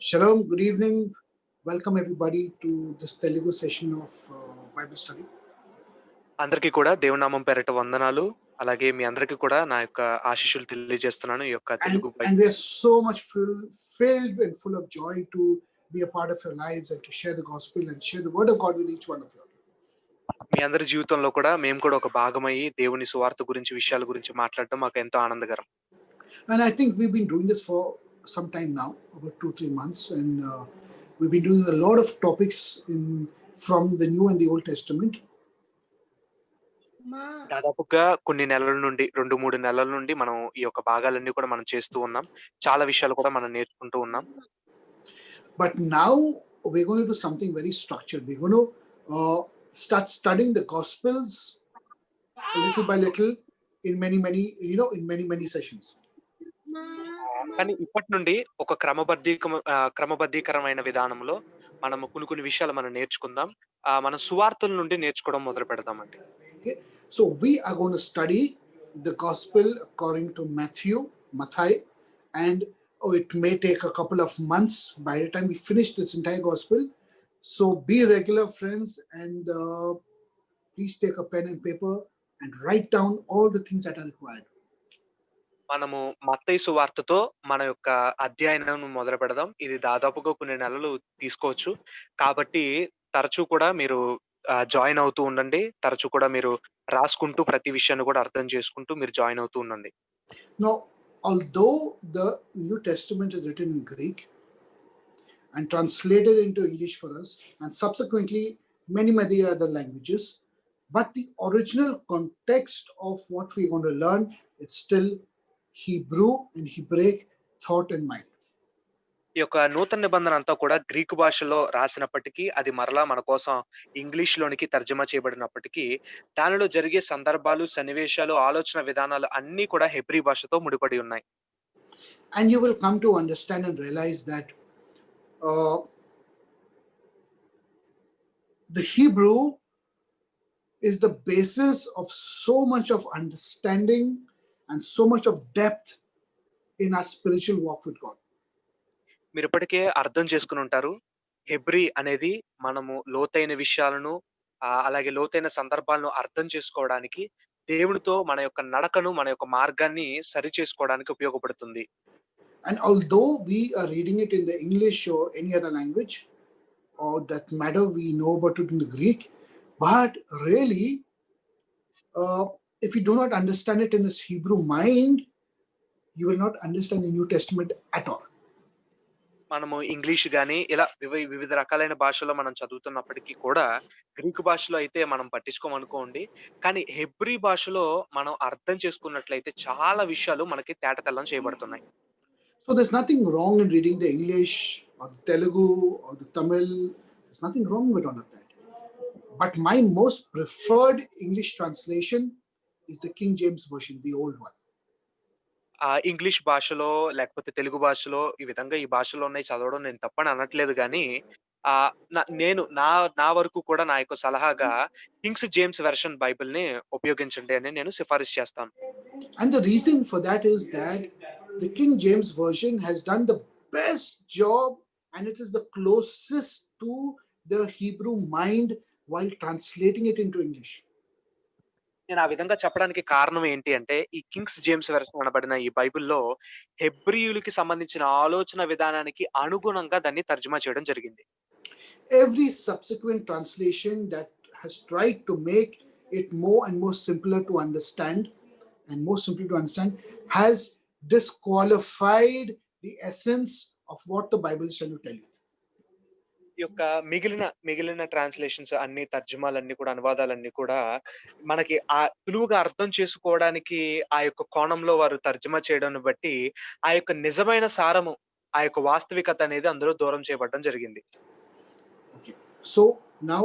Shalom, good evening. Welcome everybody to this Telugu session of Bible study. అందరికీ కూడా దేవుని నామం పేరట వందనాలు. అలాగే మీ అందరికీ కూడా నా యొక్క ఆశీస్సులు తెలియజేస్తున్నాను. ఈ యొక్క Telugu And we are so much filled and full of joy to be a part of your lives and to share the gospel and share the word of God with each one of you. మీ అందరి జీవితంలో కూడా మేము కూడా ఒక భాగమయ్యి దేవుని సువార్త గురించి విషయాల గురించి మాట్లాడడం మాకు ఎంతో ఆనందకరం. And I think we've been doing this for some time now, about 2-3 months, and we've been doing a lot of topics from the New and the Old Testament. దాదాపుగా కొన్ని నెలల నుండి 2-3 నెలల నుండి మనం ఈ యొక్క భాగాలన్నీ కూడా మనం చేస్తూ ఉన్నాం. చాలా విషయాలు కూడా మనం నేర్చుకుంటూ ఉన్నాం. But now we're going to do something very structured. We're going to start studying the Gospels little by little in many sessions. కానీ ఇప్పటి నుండి ఒక క్రమబద్ధీకరమైన విధానంలో మనము కొన్ని విషయాలు మనం నేర్చుకుందాం. మన సువార్తల నుండి నేర్చుకోవడం మొదలు పెడదామండి. Okay, so we are going to study the Gospel according to Matthew, and it may take a couple of months by the time we finish this entire Gospel. So be regular friends and please take a pen and paper and write down all the things that are required. మనము మత్తయి సువార్తతో మన యొక్క అధ్యయనం మొదలు పెడదాం. ఇది దాదాపుగా కొన్ని నెలలు తీసుకోవచ్చు. కాబట్టి తరచూ కూడా మీరు జాయిన్ అవుతూ ఉండండి. తరచూ కూడా మీరు రాసుకుంటూ ప్రతి విషయాన్ని కూడా అర్థం చేసుకుంటూ మీరు జాయిన్ అవుతూ ఉండండి. Now, although the New Testament is written in Greek and translated into English for us, and subsequently many other languages, but the original context of what we're going to learn is still Hebrew and Hebraic thought and mind. ఈ యొక్క నూతన నిబంధన అంతా కూడా Greek భాషలో రాసినప్పటికీ అది మరలా మన కోసం ఇంగ్లీష్ లోనికి తర్జుమా చేయబడినప్పటికీ దానిలో జరిగే సందర్భాలు, సన్నివేశాలు, ఆలోచన విధానాలు అన్నీ కూడా హెబ్రీ భాషతో ముడిపడి ఉన్నాయి. And you will come to understand and realize that the Hebrew is the basis of so much of understanding and so much of depth in our spiritual walk with God. మీరు ఇప్పటికే అర్థం చేసుకుని ఉంటారు. Hebrew అనేది మనము లోతైన విషయాలను అలాగే లోతైన సందర్భాలను అర్థం చేసుకోవడానికి, దేవునితో మన యొక్క నడకను, మన యొక్క మార్గాన్ని సరి చేసుకోవడానికి ఉపయోగపడుతుంది. And although we are reading it in the English or any other language, or that matter we know about it in the Greek, but really, if you do not understand it in this Hebrew mind, you will not understand the New Testament at all. మనము English గాని ఇలా వివిధ రకాలైన భాషలో మనం చదువుతున్నప్పటికీ కూడా Greek భాషలో అయితే మనం పట్టించుకోమనుకోండి. కానీ హెబ్రీ భాషలో మనం అర్థం చేసుకున్నట్లయితే చాలా విషయాలు మనకి తేటతెల్లం చేయబడుతున్నాయి. So there's nothing wrong in reading the English or the Telugu or the Tamil. There's nothing wrong with all of that. But my most preferred English translation is the King James Version, the old one. English భాషలో లేకపోతే తెలుగు భాషలో ఈ విధంగా ఈ భాషలో ఉన్నాయి చదవడం నేను తప్పని అనట్లేదు గానీ నా వరకు కూడా నా యొక్క సలహాగా కింగ్స్ జేమ్స్ వెర్షన్ బైబిల్‌ని ఉపయోగించండి అని నేను సిఫారసు చేస్తాను. And the reason for that is that the King James Version has done the best job, and it is the closest to the Hebrew mind while translating it into English. నేను ఆ విధంగా చెప్పడానికి కారణం ఏంటి అంటే, ఈ కింగ్స్ జేమ్స్ వెర్షన్ అనబడిన ఈ బైబిల్‌లో హెబ్రీయులకి సంబంధించిన ఆలోచన విధానానికి అనుగుణంగా దాన్ని తర్జుమా చేయడం జరిగింది. Every subsequent translation that has tried to make it more and more simpler to understand has disqualified the essence of what the Bible is trying to tell you. ఈ యొక్క మిగిలిన ట్రాన్స్‌లేషన్స్ అన్ని తర్జుమాలన్నీ కూడా అనువాదాలన్నీ కూడా మనకి సులువుగా అర్థం చేసుకోవడానికి ఆ యొక్క కోణంలో వారు తర్జుమా చేయడాన్ని బట్టి ఆ యొక్క నిజమైన సారము, ఆ యొక్క వాస్తవికత అనేది అందులో దూరం చేయబడడం జరిగింది. Okay. So now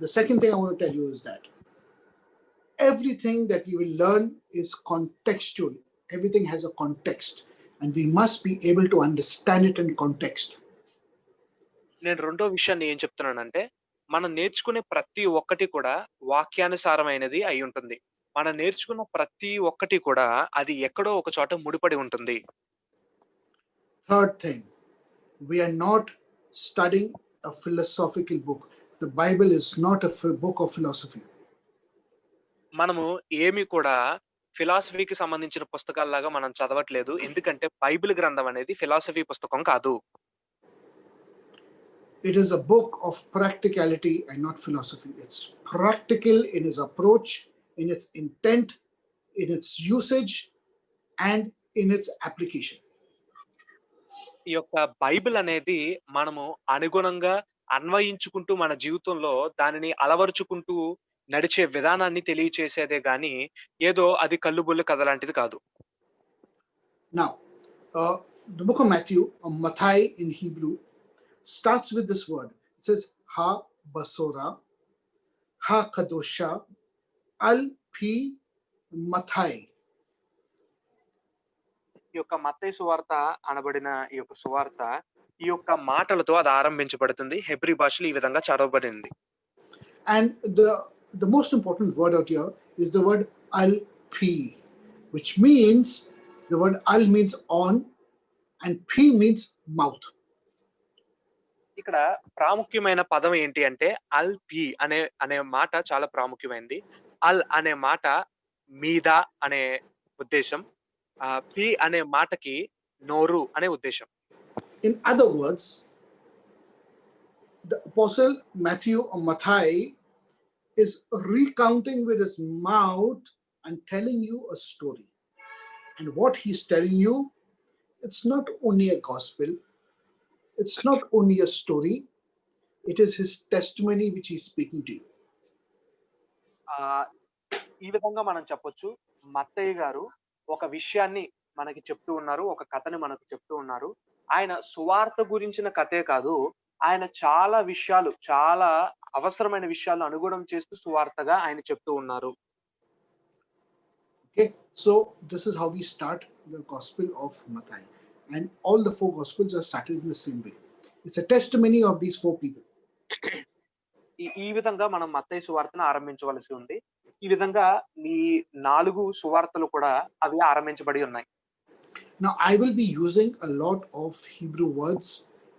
the second thing I want to tell you is that everything that we will learn is contextual. Everything has a context, and we must be able to understand it in context. నేను రెండో విషయాన్ని ఏం చెప్తున్నానంటే, మనం నేర్చుకునే ప్రతి ఒక్కటి కూడా వాక్యానుసారమైనది అయ్యుంటుంది. మనం నేర్చుకున్న ప్రతి ఒక్కటి కూడా అది ఎక్కడో ఒక చోట ముడిపడి ఉంటుంది. Third thing, We are not studying a philosophical book. The Bible is not a book of philosophy. మనము ఏమి కూడా ఫిలాసఫీకి సంబంధించిన పుస్తకాల్లాగా మనం చదవట్లేదు. ఎందుకంటే బైబిల్ గ్రంథం అనేది ఫిలాసఫీ పుస్తకం కాదు. It is a book of practicality and not philosophy. It's practical in its approach, in its intent, in its usage, and in its application. ఈ యొక్క బైబిల్ అనేది మనము అనుగుణంగా అన్వయించుకుంటూ మన జీవితంలో దానిని అలవరుచుకుంటూ నడిచే విధానాన్ని తెలియచేసేదే గాని ఏదో అది కల్లుబుల్లి కథ లాంటిది కాదు. Now, the book of Matthew, or Mathai in Hebrew, starts with this word. It says Ha Basora, Ha Kadosha, Al Pi Mathai. ఈ యొక్క మత్తయి సువార్త అనబడిన ఈ యొక్క సువార్త ఈ యొక్క మాటలతో అది ఆరంభించబడుతుంది. హెబ్రీ భాషలో ఈ విధంగా చదవబడింది. And the most important word out here is the word Al Pi, which means the word Al means on and Pi means mouth. ఇక్కడ ప్రాముఖ్యమైన పదం ఏంటి అంటే అల్ పి అనే మాట చాలా ప్రాముఖ్యమైనది. అల్ అనే మాట మీద అనే ఉద్దేశం. పి అనే మాటకి నోరు అనే ఉద్దేశం. In other words, the apostle Matthew or Mathai is recounting with his mouth and telling you a story. And what he's telling you, it's not only a gospel, it's not only a story, it is his testimony which he's speaking to you. ఈ విధంగా మనం చెప్పొచ్చు, మత్తయ్య గారు ఒక విషయాన్ని మనకి చెప్తూ ఉన్నారు, ఒక కథని మనకు చెప్తూ ఉన్నారు. ఆయన సువార్త గురించిన కథే కాదు, ఆయన చాలా విషయాలు, చాలా అవసరమైన విషయాలు అనుగుణం చేస్తూ సువార్తగా ఆయన చెప్తూ ఉన్నారు. Okay, so this is how we start the Gospel of Matthias, and all the 4 Gospels are started in the same way. It's a testimony of these 4 people. ఈ విధంగా మనం మత్తయి సువార్తను ఆరంభించవలసి ఉంది. ఈ విధంగా ఈ 4 సువార్తలు కూడా అవి ఆరంభించబడి ఉన్నాయి. Now I will be using a lot of Hebrew words.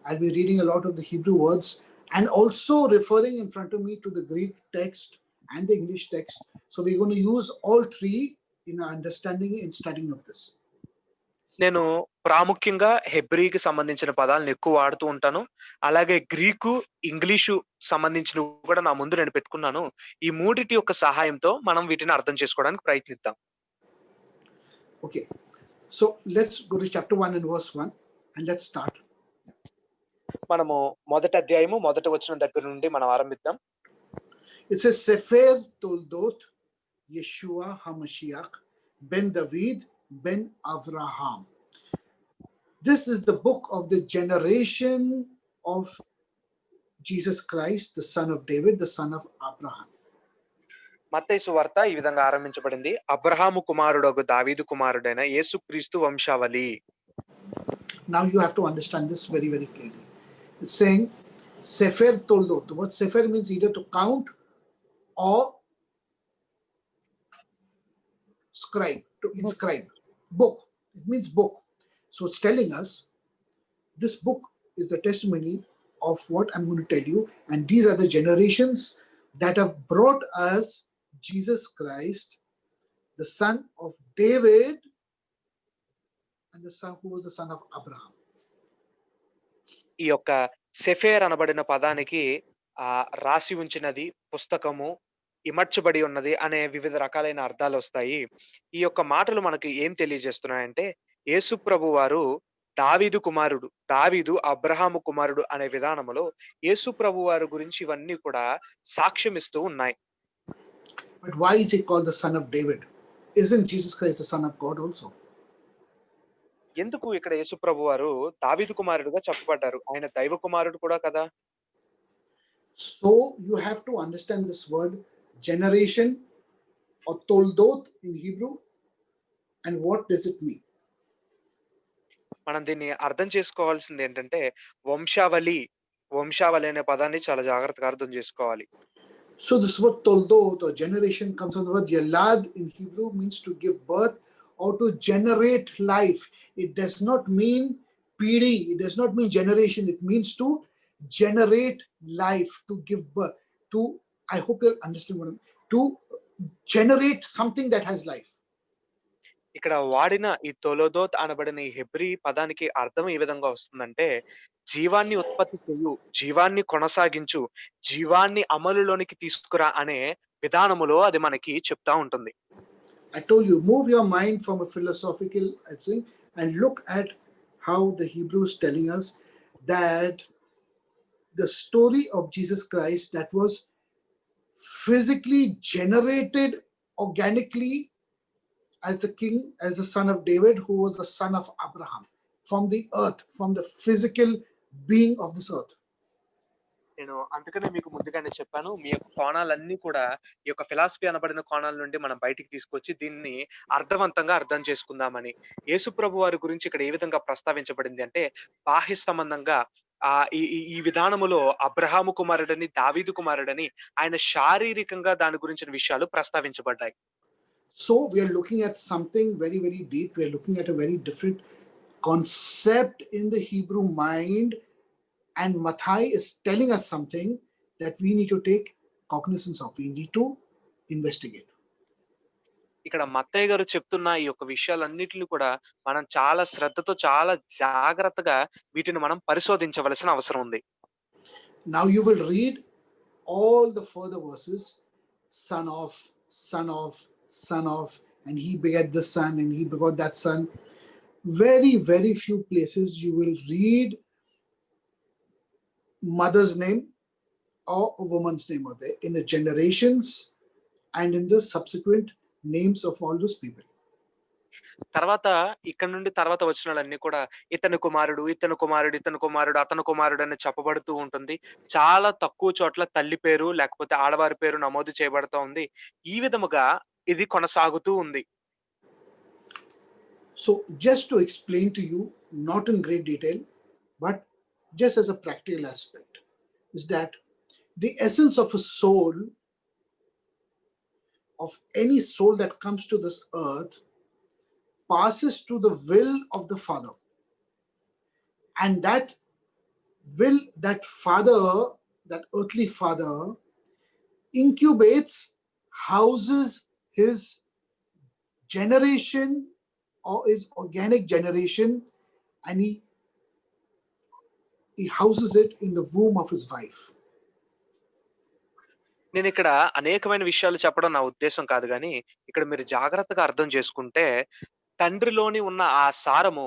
I'll be reading a lot of the Hebrew words and also referring in front of me to the Greek text and the English text. So we're going to use all 3 in our understanding and studying of this. నేను ప్రాముఖ్యంగా హెబ్రీకి సంబంధించిన పదాలను ఎక్కువ వాడుతూ ఉంటాను. అలాగే Greek, English సంబంధించినవి కూడా నా ముందు నేను పెట్టుకున్నాను. ఈ మూడిటి యొక్క సహాయంతో మనం వీటిని అర్థం చేసుకోవడానికి ప్రయత్నిద్దాం. Okay. So let's go to chapter 1 and verse 1 and let's start. మనము మొదటి అధ్యాయము మొదటి వచనం దగ్గర నుండి మనం ఆరంభిద్దాం. It says Sefer Toldot Yeshua HaMashiach ben David ben Avraham. This is the book of the generation of Jesus Christ, the son of David, the son of Abraham. మత్తయి సువార్త ఈ విధంగా ఆరంభించబడింది. అబ్రహాము కుమారుడగు దావీదు కుమారుడైన యేసుక్రీస్తు వంశావళి. Now you have to understand this very, very clearly. It's saying Sefer Toldot. The word Sefer means either to count or scribe, to inscribe. Book. It means book. So it's telling us this book is the testimony of what I'm going to tell you. And these are the generations that have brought us Jesus Christ, the son of David, and the son who was the son of Abraham. ఈ యొక్క సెఫేర్ అనబడిన పదానికి రాసి ఉంచినది, పుస్తకము, ఇమర్చబడి ఉన్నది అనే వివిధ రకాలైన అర్థాలు వస్తాయి. ఈ యొక్క మాటలు మనకి ఏం తెలియజేస్తున్నాయంటే యేసు ప్రభు వారు దావీదు కుమారుడు, దావీదు అబ్రహాము కుమారుడు అనే విధానంలో యేసు ప్రభు వారి గురించి ఇవన్నీ కూడా సాక్ష్యం ఇస్తూ ఉన్నాయి. But why is he called the son of David? Isn't Jesus Christ the son of God also? ఎందుకు ఇక్కడ యేసు ప్రభు వారు దావీదు కుమారుడుగా చెప్పబడ్డారు? ఆయన దైవ కుమారుడు కూడా కదా. So you have to understand this word generation or toldot in Hebrew, and what does it mean? మనం దీన్ని అర్థం చేసుకోవాల్సింది ఏంటంటే వంశావళి, వంశావళి అనే పదాన్ని చాలా జాగ్రత్తగా అర్థం చేసుకోవాలి. So this word toldot or generation comes from the word yalad in Hebrew, means to give birth or to generate life. It does not mean Pidi, it does not mean generation, it means to generate life, to give birth, to, I hope you'll understand what I'm, to generate something that has life. ఇక్కడ వాడిన ఈ తొలొదోత్ అనబడిన ఈ Hebrew పదానికి అర్థం ఏ విధంగా వస్తుందంటే, జీవాన్ని ఉత్పత్తి చేయు, జీవాన్ని కొనసాగించు, జీవాన్ని అమలులోనికి తీసుకురా అనే విధానములో అది మనకి చెప్తా ఉంటుంది. I told you, move your mind from a philosophical thing and look at how the Hebrews telling us that the story of Jesus Christ that was physically generated organically as the king, as the son of David, who was the son of Abraham, from the earth, from the physical being of this earth. నేను అందుకనే మీకు ముందుగానే చెప్పాను. మీ యొక్క కోణాలన్నీ కూడా ఈ యొక్క philosophy అనబడిన కోణాల నుండి మనం బయటికి తీసుకొచ్చి దీన్ని అర్థవంతంగా అర్థం చేసుకుందామని. యేసుప్రభు వారి గురించి ఇక్కడ ఏ విధంగా ప్రస్తావించబడింది అంటే, బాహ్య సంబంధంగా ఈ ఈ ఈ విధానములో అబ్రహాము కుమారుడని, దావీదు కుమారుడని ఆయన శారీరకంగా దాని గురించిన విషయాలు ప్రస్తావించబడ్డాయి. So we are looking at something very, very deep. We are looking at a very different concept in the Hebrew mind. And Mathai is telling us something that we need to take cognizance of. We need to investigate. ఇక్కడ మత్తయ్య గారు చెప్తున్న ఈ యొక్క విషయాలన్నిటిని కూడా మనం చాలా శ్రద్ధతో, చాలా జాగ్రత్తగా వీటిని మనం పరిశోధించవలసిన అవసరం ఉంది. Now you will read all the further verses, son of, son of, son of, and he begat this son, and he begot that son. Very, very few places you will read mother's name or a woman's name out there in the generations and in the subsequent names of all those people. తర్వాత ఇక్కడ నుండి తర్వాత వచనాలన్నీ కూడా ఇతని కుమారుడు, ఇతని కుమారుడు, ఇతని కుమారుడు, అతని కుమారుడు అని చెప్పబడుతూ ఉంటుంది. చాలా తక్కువ చోట్ల తల్లి పేరు లేకపోతే ఆడవారి పేరు నమోదు చేయబడుతూ ఉంది. ఈ విధముగా ఇది కొనసాగుతూ ఉంది. So just to explain to you, not in great detail, but just as a practical aspect, is that the essence of a soul, of any soul that comes to this earth, passes to the will of the Father. And that will, that Father, that earthly Father, incubates, houses his generation or his organic generation, and he houses it in the womb of his wife. నేను ఇక్కడ అనేకమైన విషయాలు చెప్పడం నా ఉద్దేశం కాదు గానీ, ఇక్కడ మీరు జాగ్రత్తగా అర్థం చేసుకుంటే, తండ్రిలోని ఉన్న ఆ సారము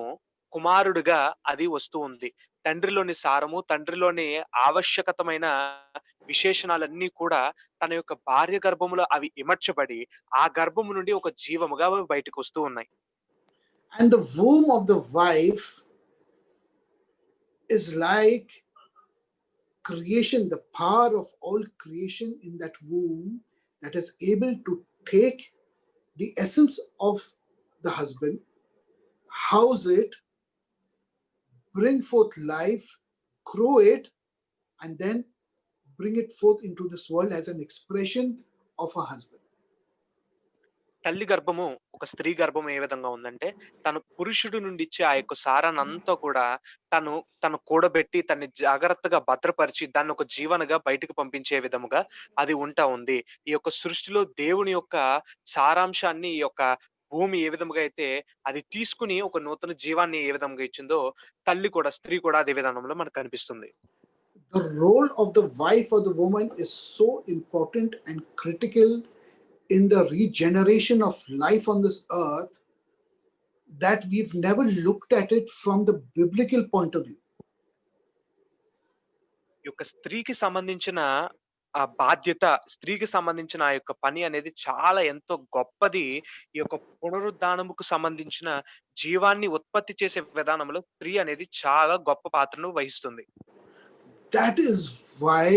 కుమారుడిగా అది వస్తూ ఉంది. తండ్రిలోని సారము, తండ్రిలోని ఆవశ్యకతమైన విశేషణాలన్నీ కూడా తన యొక్క భార్య గర్భములో అవి ఇమడ్చబడి, ఆ గర్భము నుండి ఒక జీవముగా అవి బయటకు వస్తూ ఉన్నాయి. And the womb of the wife is like creation, the power of all creation in that womb that is able to take the essence of the husband, house it, bring forth life, grow it, and then bring it forth into this world as an expression of a husband. తల్లి గర్భము ఒక స్త్రీ గర్భం ఏ విధంగా ఉందంటే, తను పురుషుడి నుండి ఇచ్చే ఆ యొక్క సారాన్నంతా కూడా తను కూడబెట్టి, తన్ని జాగ్రత్తగా భద్రపరిచి, దాన్ని ఒక జీవనగా బయటకు పంపించే విధముగా అది ఉంటా ఉంది. ఈ యొక్క సృష్టిలో దేవుని యొక్క సారాంశాన్ని ఈ యొక్క భూమి ఏ విధముగా అయితే అది తీసుకుని ఒక నూతన జీవాన్ని ఏ విధంగా ఇచ్చిందో, తల్లి కూడా, స్త్రీ కూడా అదే విధానంలో మనకు కనిపిస్తుంది. The role of the wife or the woman is so important and critical in the regeneration of life on this earth that we've never looked at it from the biblical point of view. ఈ యొక్క స్త్రీకి సంబంధించిన ఆ బాధ్యత, స్త్రీకి సంబంధించిన ఆ యొక్క పని అనేది చాలా ఎంతో గొప్పది. ఈ యొక్క పునరుద్ధానముకు సంబంధించిన జీవాన్ని ఉత్పత్తి చేసే విధానంలో స్త్రీ అనేది చాలా గొప్ప పాత్రను వహిస్తుంది. That is why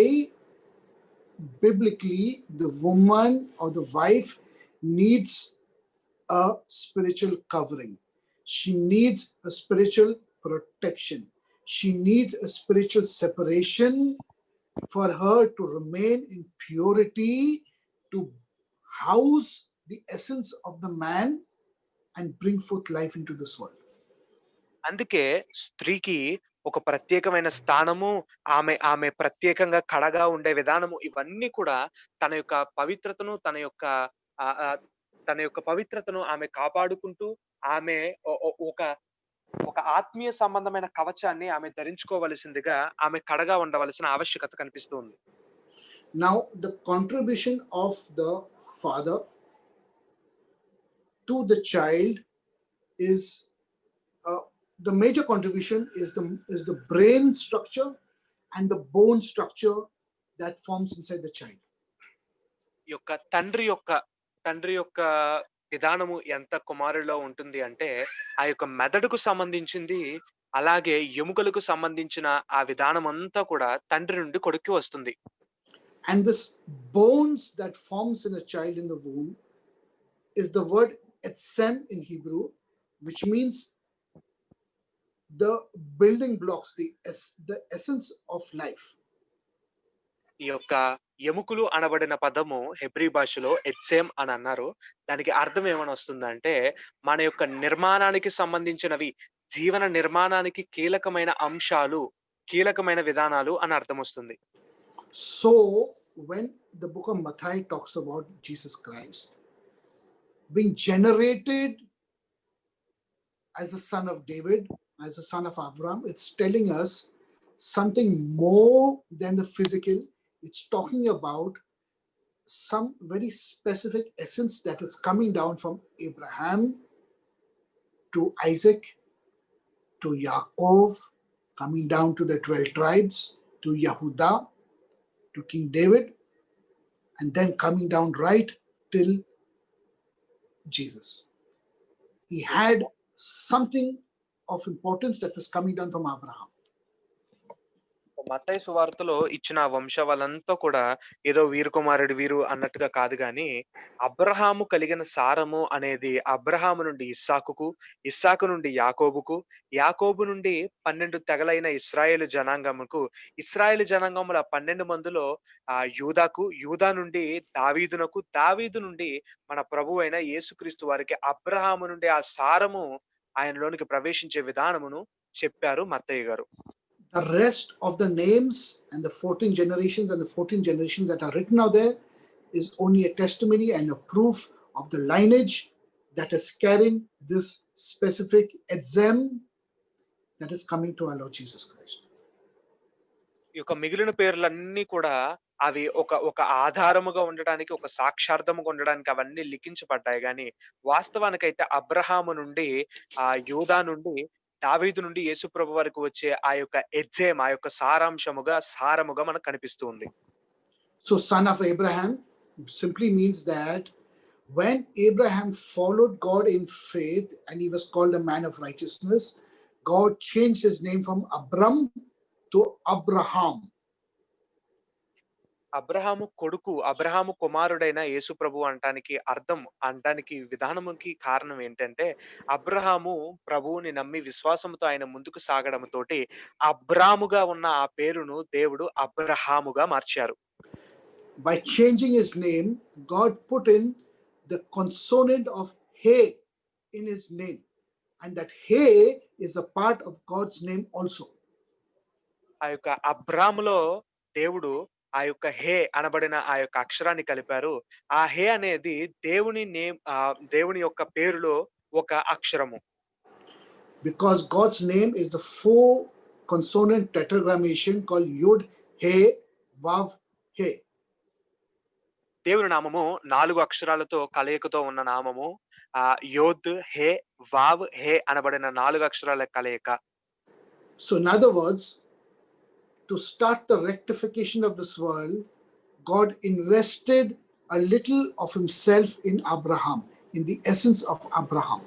biblically the woman or the wife needs a spiritual covering. She needs a spiritual protection. She needs a spiritual separation for her to remain in purity, to house the essence of the man and bring forth life into this world. అందుకే స్త్రీకి ఒక ప్రత్యేకమైన స్థానము, ఆమె ప్రత్యేకంగా కడగా ఉండే విధానము ఇవన్నీ కూడా తన యొక్క పవిత్రతను, ఆహ్, ఆహ్, తన యొక్క పవిత్రతను ఆమె కాపాడుకుంటూ ఆమె ఒ ఒ ఒక ఒక ఆత్మీయ సంబంధమైన కవచాన్ని ఆమె ధరించుకోవలసిందిగా ఆమె కడగా ఉండవలసిన ఆవశ్యకత కనిపిస్తూ ఉంది. Now, the contribution of the father to the child is uh, the major contribution is the brain structure and the bone structure that forms inside the child. ఈ యొక్క తండ్రి యొక్క విధానము ఎంత కుమారుడిలో ఉంటుంది అంటే, ఆ యొక్క మెదడుకు సంబంధించింది, అలాగే ఎముకలకు సంబంధించిన ఆ విధానమంతా కూడా తండ్రి నుండి కొడుక్కి వస్తుంది. And this bones that forms in a child in the womb is the word etzem in Hebrew, which means the building blocks, the essence of life. ఈ యొక్క ఎముకలు అనబడిన పదము హెబ్రీ భాషలో ఎత్సేమ్ అని అన్నారు. దానికి అర్థం ఏమని వస్తుందంటే, మన యొక్క నిర్మాణానికి సంబంధించినవి, జీవన నిర్మాణానికి కీలకమైన అంశాలు, కీలకమైన విధానాలు అని అర్థమొస్తుంది. So, when the book of Matthew talks about Jesus Christ being generated as the son of David, as the son of Abraham, it's telling us something more than the physical. It's talking about some very specific essence that is coming down from Abraham to Isaac to Yaakov, coming down to the 12 tribes, to Yehuda, to King David, and then coming down right till Jesus. He had something of importance that was coming down from Abraham. మత్తయి సువార్తలో ఇచ్చిన ఆ వంశావళంతా కూడా ఏదో వీరు కుమారుడు వీరు అన్నట్టుగా కాదు గానీ, అబ్రాహాము కలిగిన సారము అనేది అబ్రాహాము నుండి ఇస్సాకుకు, ఇస్సాకు నుండి యాకోబుకు, యాకోబు నుండి 12 తెగలైన ఇశ్రాయేలు జనాంగముకు, ఇశ్రాయేలు జనాంగముల 12 మందిలో యూదాకు, యూదా నుండి దావీదునకు, దావీదు నుండి మన ప్రభువైన యేసుక్రీస్తు వారికి అబ్రాహాము నుండి ఆ సారము ఆయనలోనికి ప్రవేశించే విధానమును చెప్పారు మత్తయి గారు. The rest of the names and the 14 generations and the 14 generations that are written out there is only a testimony and a proof of the lineage that is carrying this specific exam that is coming to our Lord Jesus Christ. ఈ యొక్క మిగిలిన పేర్లన్నీ కూడా అవి ఒక ఆధారముగా ఉండడానికి, ఒక సాక్షార్థముగా ఉండడానికి అవన్నీ లిఖించబడ్డాయి గానీ, వాస్తవానికైతే అబ్రాహాము నుండి, యూదా నుండి, దావీదు నుండి యేసుప్రభు వరకు వచ్చే ఆ యొక్క ఎజ్జేమ్, ఆ యొక్క సారముగా మనకు కనిపిస్తూ ఉంది. So, son of Abraham simply means that when Abraham followed God in faith and he was called a man of righteousness, God changed his name from Abram to Abraham. అబ్రాహాము కుమారుడైన యేసుప్రభు అంటానికి విధానముకి కారణం ఏంటంటే, అబ్రాహాము ప్రభువుని నమ్మి విశ్వాసంతో ఆయన ముందుకు సాగడంతోటి అబ్రాముగా ఉన్న ఆ పేరును దేవుడు అబ్రాహాముగా మార్చారు. By changing his name, God put in the consonant of He in his name, and that He is a part of God's name also. ఆ యొక్క అబ్రాములో దేవుడు ఆ యొక్క హే అనబడిన ఆ యొక్క అక్షరాన్ని కలిపారు. ఆ హే అనేది దేవుని యొక్క పేరులో ఒక అక్షరము. Because God's name is the 4 consonant tetragrammaton called Yud, He, Vav, He. దేవుని నామము 4 అక్షరాలతో కలయికతో ఉన్న నామము. యోద్, హే, వావ్, హే అనబడిన 4 అక్షరాల కలయిక. So in other words, to start the rectification of this world, God invested a little of himself in Abraham, in the essence of Abraham.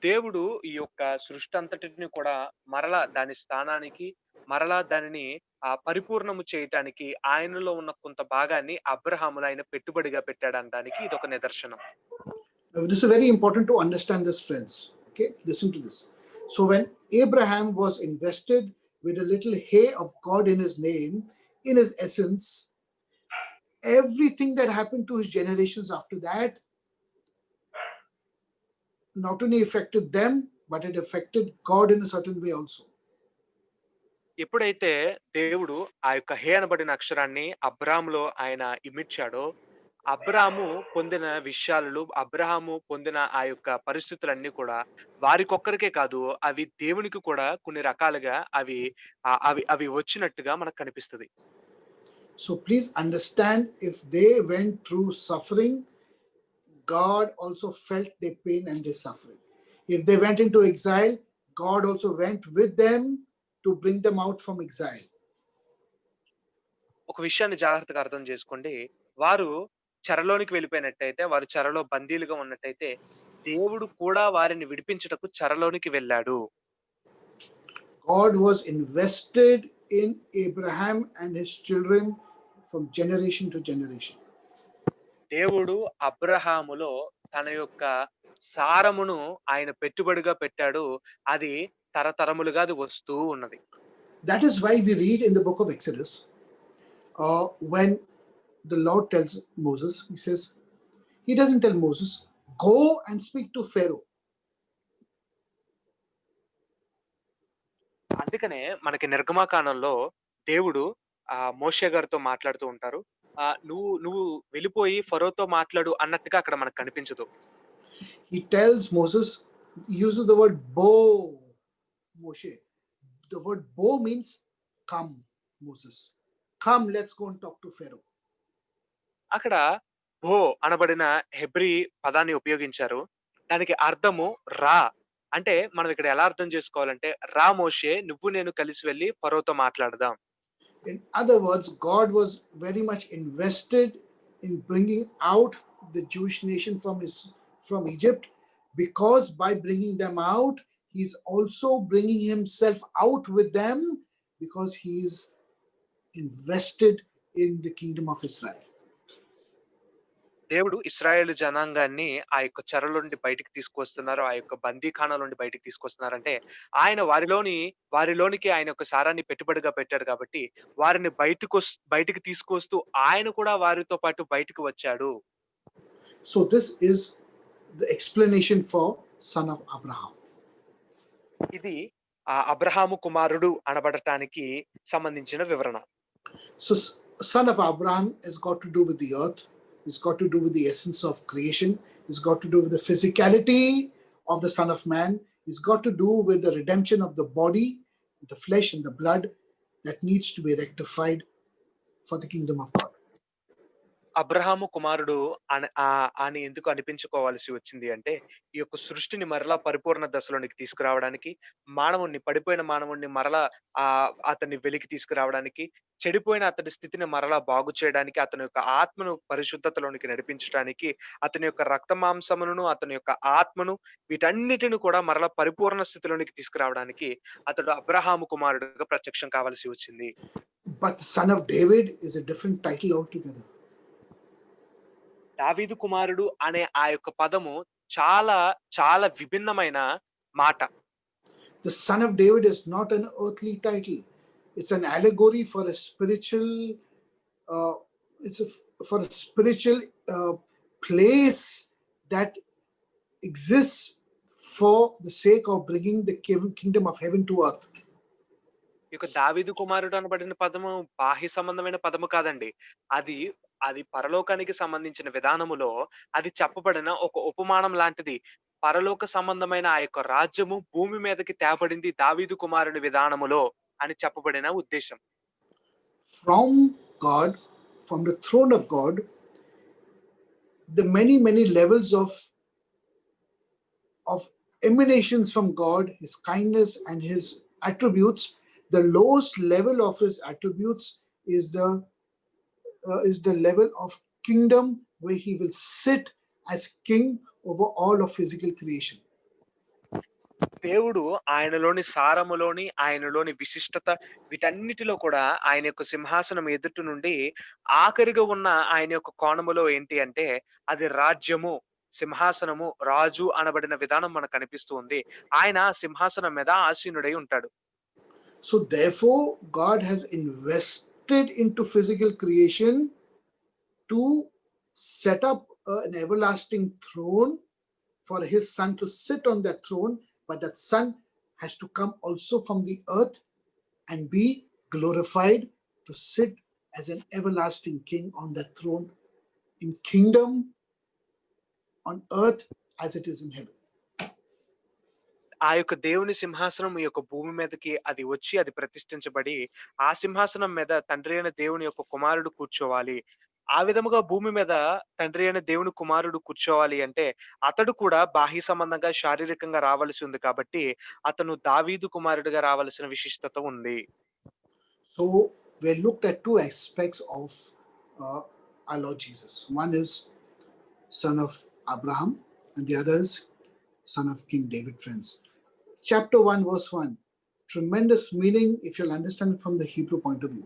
దేవుడు ఈ యొక్క సృష్టి అంతటిని కూడా మరలా దాని స్థానానికి, మరలా దానిని పరిపూర్ణము చేయటానికి ఆయనలో ఉన్న కొంత భాగాన్ని అబ్రాహాములో ఆయన పెట్టుబడిగా పెట్టాడనడానికి ఇదొక నిదర్శనం. This is very important to understand this, friends. Okay, listen to this. So when Abraham was invested with a little hay of God in his name, in his essence, everything that happened to his generations after that not only affected them, but it affected God in a certain way also. ఎప్పుడైతే దేవుడు ఆ యొక్క హే అనబడిన అక్షరాన్ని అబ్రాహాములో ఆయన ఇమిడ్చాడో, అబ్రాహాము పొందిన విషయాలు, అబ్రాహాము పొందిన ఆ యొక్క పరిస్థితులన్నీ కూడా వారికొక్కరికే కాదు, అవి దేవునికి కూడా కొన్ని రకాలుగా అవి వచ్చినట్టుగా మనకు కనిపిస్తది. So please understand, if they went through suffering, God also felt their pain and their suffering. If they went into exile, God also went with them to bring them out from exile. ఒక విషయాన్ని జాగ్రత్తగా అర్థం చేసుకోండి. వారు చెరలోనికి వెళ్ళిపోయినట్టయితే, వారు చెరలో బందీలుగా ఉన్నట్టయితే, దేవుడు కూడా వారిని విడిపించుటకు చెరలోనికి వెళ్ళాడు. God was invested in Abraham and his children from generation to generation. దేవుడు అబ్రహాములో తన యొక్క సారమును ఆయన పెట్టుబడిగా పెట్టాడు. అది తరతరములుగా అది వస్తూ ఉన్నది. That is why we read in the book of Exodus, when the Lord tells Moses, he says, he doesn't tell Moses, go and speak to Pharaoh. అందుకనే మనకి నిర్గమకాండంలో దేవుడు మోషే గారితో మాట్లాడుతూ ఉంటారు. నువ్వు నువ్వు వెళ్ళిపోయి ఫరోతో మాట్లాడు అన్నట్టుగా అక్కడ మనకు కనిపించదు. He tells Moses, he uses the word bo, Moshe. The word bo means come, Moses. Come, let's go and talk to Pharaoh. అక్కడ భో అనబడిన హెబ్రీ పదాన్ని ఉపయోగించారు. దానికి అర్థము రా. అంటే మనం ఇక్కడ ఎలా అర్థం చేసుకోవాలంటే, రా మోషే, నువ్వు నేను కలిసి వెళ్లి ఫరోతో మాట్లాడదాం. In other words, God was very much invested in bringing out the Jewish nation from Egypt, because by bringing them out, he's also bringing himself out with them, because he is invested in the kingdom of Israel. దేవుడు ఇశ్రాయేలు జనాంగాన్ని ఆ యొక్క చెరలో నుండి బయటికి తీసుకొస్తున్నారు. ఆ యొక్క బందీఖానాల నుండి బయటికి తీసుకొస్తున్నారంటే, ఆయన వారిలోనికి ఆయన యొక్క సారాన్ని పెట్టుబడిగా పెట్టాడు కాబట్టి, వారిని బయటికి తీసుకొస్తూ ఆయన కూడా వారితో పాటు బయటికి వచ్చాడు. So this is the explanation for son of Abraham. ఇది అబ్రహాము కుమారుడు అనబడటానికి సంబంధించిన వివరణ. So son of Abraham has got to do with the earth. It's got to do with the essence of creation. It's got to do with the physicality of the Son of Man. It's got to do with the redemption of the body, the flesh and the blood that needs to be rectified for the kingdom of God. Abraham కుమారుడు అని ఎందుకు అనిపించుకోవాల్సి వచ్చింది అంటే, ఈ యొక్క సృష్టిని మరలా పరిపూర్ణ దశలోనికి తీసుకురావడానికి, పడిపోయిన మానవుణ్ణి మరలా అతన్ని వెలికి తీసుకురావడానికి, చెడిపోయిన అతడి స్థితిని మరలా బాగు చేయడానికి, అతని యొక్క ఆత్మను పరిశుద్ధతలోనికి నడిపించడానికి, అతని యొక్క రక్త మాంసములను, అతని యొక్క ఆత్మను, వీటన్నిటిని కూడా మరలా పరిపూర్ణ స్థితిలోనికి తీసుకురావడానికి అతడు అబ్రహాము కుమారుడుగా ప్రత్యక్షం కావాల్సి వచ్చింది. But the son of David is a different title altogether. దావీదు కుమారుడు అనే ఆ యొక్క పదము చాలా చాలా విభిన్నమైన మాట. The son of David is not an earthly title. It's an allegory for a spiritual place that exists for the sake of bringing the kingdom of heaven to earth. ఈ యొక్క దావీదు కుమారుడు అనబడిన పదము బాహ్య సంబంధమైన పదము కాదండి. అది పరలోకానికి సంబంధించిన విధానములో అది చెప్పబడిన ఒక ఉపమానం లాంటిది. పరలోక సంబంధమైన ఆ యొక్క రాజ్యము భూమి మీదకి తేబడింది దావీదు కుమారుని విధానములో అని చెప్పబడిన ఉద్దేశం. From God, from the throne of God, the many levels of emanations from God, his kindness and his attributes. The lowest level of his attributes is the level of kingdom, where he will sit as king over all of physical creation. దేవుడు ఆయనలోని సారములోని, ఆయనలోని విశిష్టత, వీటన్నిటిలో కూడా ఆయన యొక్క సింహాసనం ఎదుటి నుండి ఆఖరిగా ఉన్న ఆయన యొక్క కోణములో ఏంటి అంటే, అది రాజ్యము, సింహాసనము, రాజు అనబడిన విధానం మనకు కనిపిస్తూ ఉంది. ఆయన సింహాసనం మీద ఆసీనుడై ఉంటాడు. So therefore, God has invested into physical creation to set up an everlasting throne for his son to sit on that throne, but that son has to come also from the earth and be glorified to sit as an everlasting king on that throne in kingdom on earth as it is in heaven. ఆ యొక్క దేవుని సింహాసనం ఈ యొక్క భూమి మీదకి అది వచ్చి అది ప్రతిష్ఠించబడి, ఆ సింహాసనం మీద తండ్రి అయిన దేవుని యొక్క కుమారుడు కూర్చోవాలి. ఆ విధముగా భూమి మీద తండ్రి అయిన దేవుని కుమారుడు కూర్చోవాలి అంటే, అతడు కూడా బాహ్య సంబంధంగా శారీరకంగా రావలసి ఉంది కాబట్టి, అతను దావీదు కుమారుడిగా రావలసిన విశిష్టత ఉంది. So we looked at two aspects of our Lord Jesus. One is son of Abraham, and the other is son of King David, friends. Chapter 1, verse 1. Tremendous meaning if you'll understand it from the Hebrew point of view.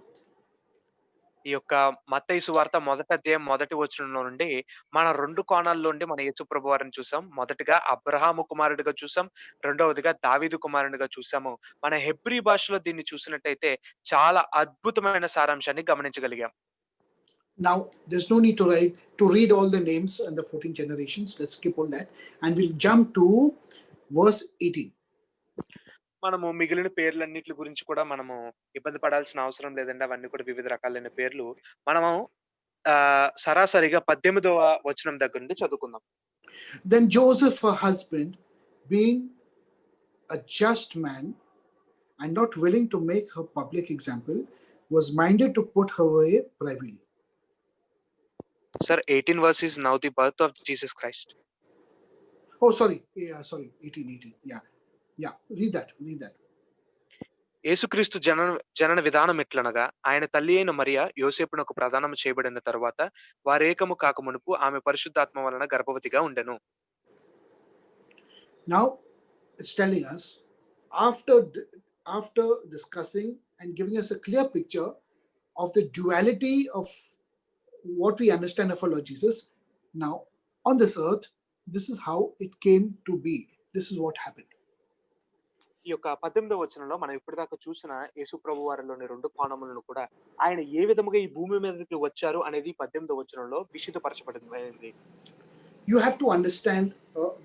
ఈ యొక్క మత్తయి సువార్త మొదటి అధ్యాయం మొదటి వచనంలో నుండి మన 2 కోణాల్లో నుండి మన యేసు ప్రభువారిని చూసాం. మొదటిగా అబ్రహాము కుమారుడిగా చూసాం. రెండవదిగా దావీదు కుమారునిగా చూసాము. మన హెబ్రీ భాషలో దీన్ని చూసినట్టయితే చాలా అద్భుతమైన సారాంశాన్ని గమనించగలిగాం. Now, there's no need to read all the names and the 14 generations. Let's skip all that. And we'll jump to verse 18. మనము మిగిలిన పేర్లన్నిట్లి గురించి కూడా మనము ఇబ్బంది పడాల్సిన అవసరం లేదండి. అవన్నీ కూడా వివిధ రకాలైన పేర్లు. మనము సరాసరిగా 18వ వచనం దగ్గర నుండి చదువుకుందాం. Then Joseph, her husband, being a just man and not willing to make her public example, was minded to put her away privately. Sir, 18 verse is now the birth of Jesus Christ. Oh, sorry. Yeah, sorry. 18. Yeah. Read that. యేసుక్రీస్తు జనన విధానం ఎట్లనగా, ఆయన తల్లి అయిన మరియ యోసేపునకు ప్రదానము చేయబడిన తరువాత వారేకము కాకమునుపు ఆమె పరిశుద్ధాత్మ వలన గర్భవతిగా ఉండెను. Now it's telling us after discussing and giving us a clear picture of the duality of what we understand of our Lord Jesus. Now on this earth, this is how it came to be. This is what happened. ఈ యొక్క 18వ వచనంలో మనం ఇప్పటిదాకా చూసిన యేసు ప్రభువారిలోని 2 కోణములను కూడా ఆయన ఏ విధముగా ఈ భూమి మీదకి వచ్చారు అనేది 18వ వచనంలో విశదపరచబడింది. You have to understand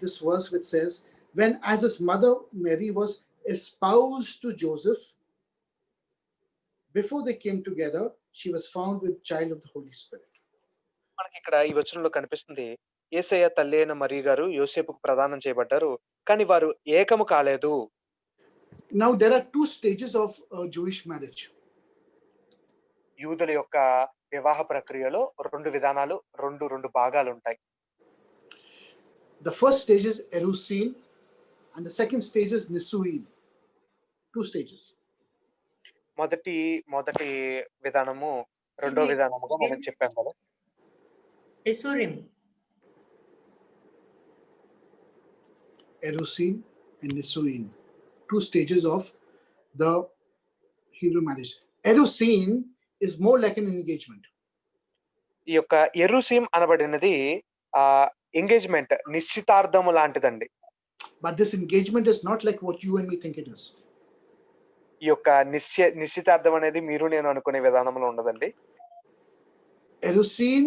this verse which says, when as his mother Mary was espoused to Joseph, before they came together, she was found with child of the Holy Spirit. మనకి ఇక్కడ ఈ వచనంలో కనిపిస్తుంది, యేసయ్య తల్లి అయిన మరియ గారు యోసేపుకు ప్రదానం చేయబడ్డారు, కానీ వారు ఏకము కాలేదు. Now there are two stages of Jewish marriage. యూదుల యొక్క వివాహ ప్రక్రియలో 2 విధానాలు, 2 భాగాలు ఉంటాయి. The first stage is erusin and the second stage is nisuin. 2 stages. మొదటి విధానము, రెండో విధానముగా మనం చెప్పాం కదా. Erusin and nisuin. 2 stages of the Hebrew marriage. Erusin is more like an engagement. ఈ యొక్క ఎరుసీం అనబడినది engagement, నిశ్చితార్థము లాంటిదండి. But this engagement is not like what you and me think it is. ఈ యొక్క నిశ్చితార్థం అనేది మీరు నేను అనుకునే విధానంలో ఉండదండి. Erusin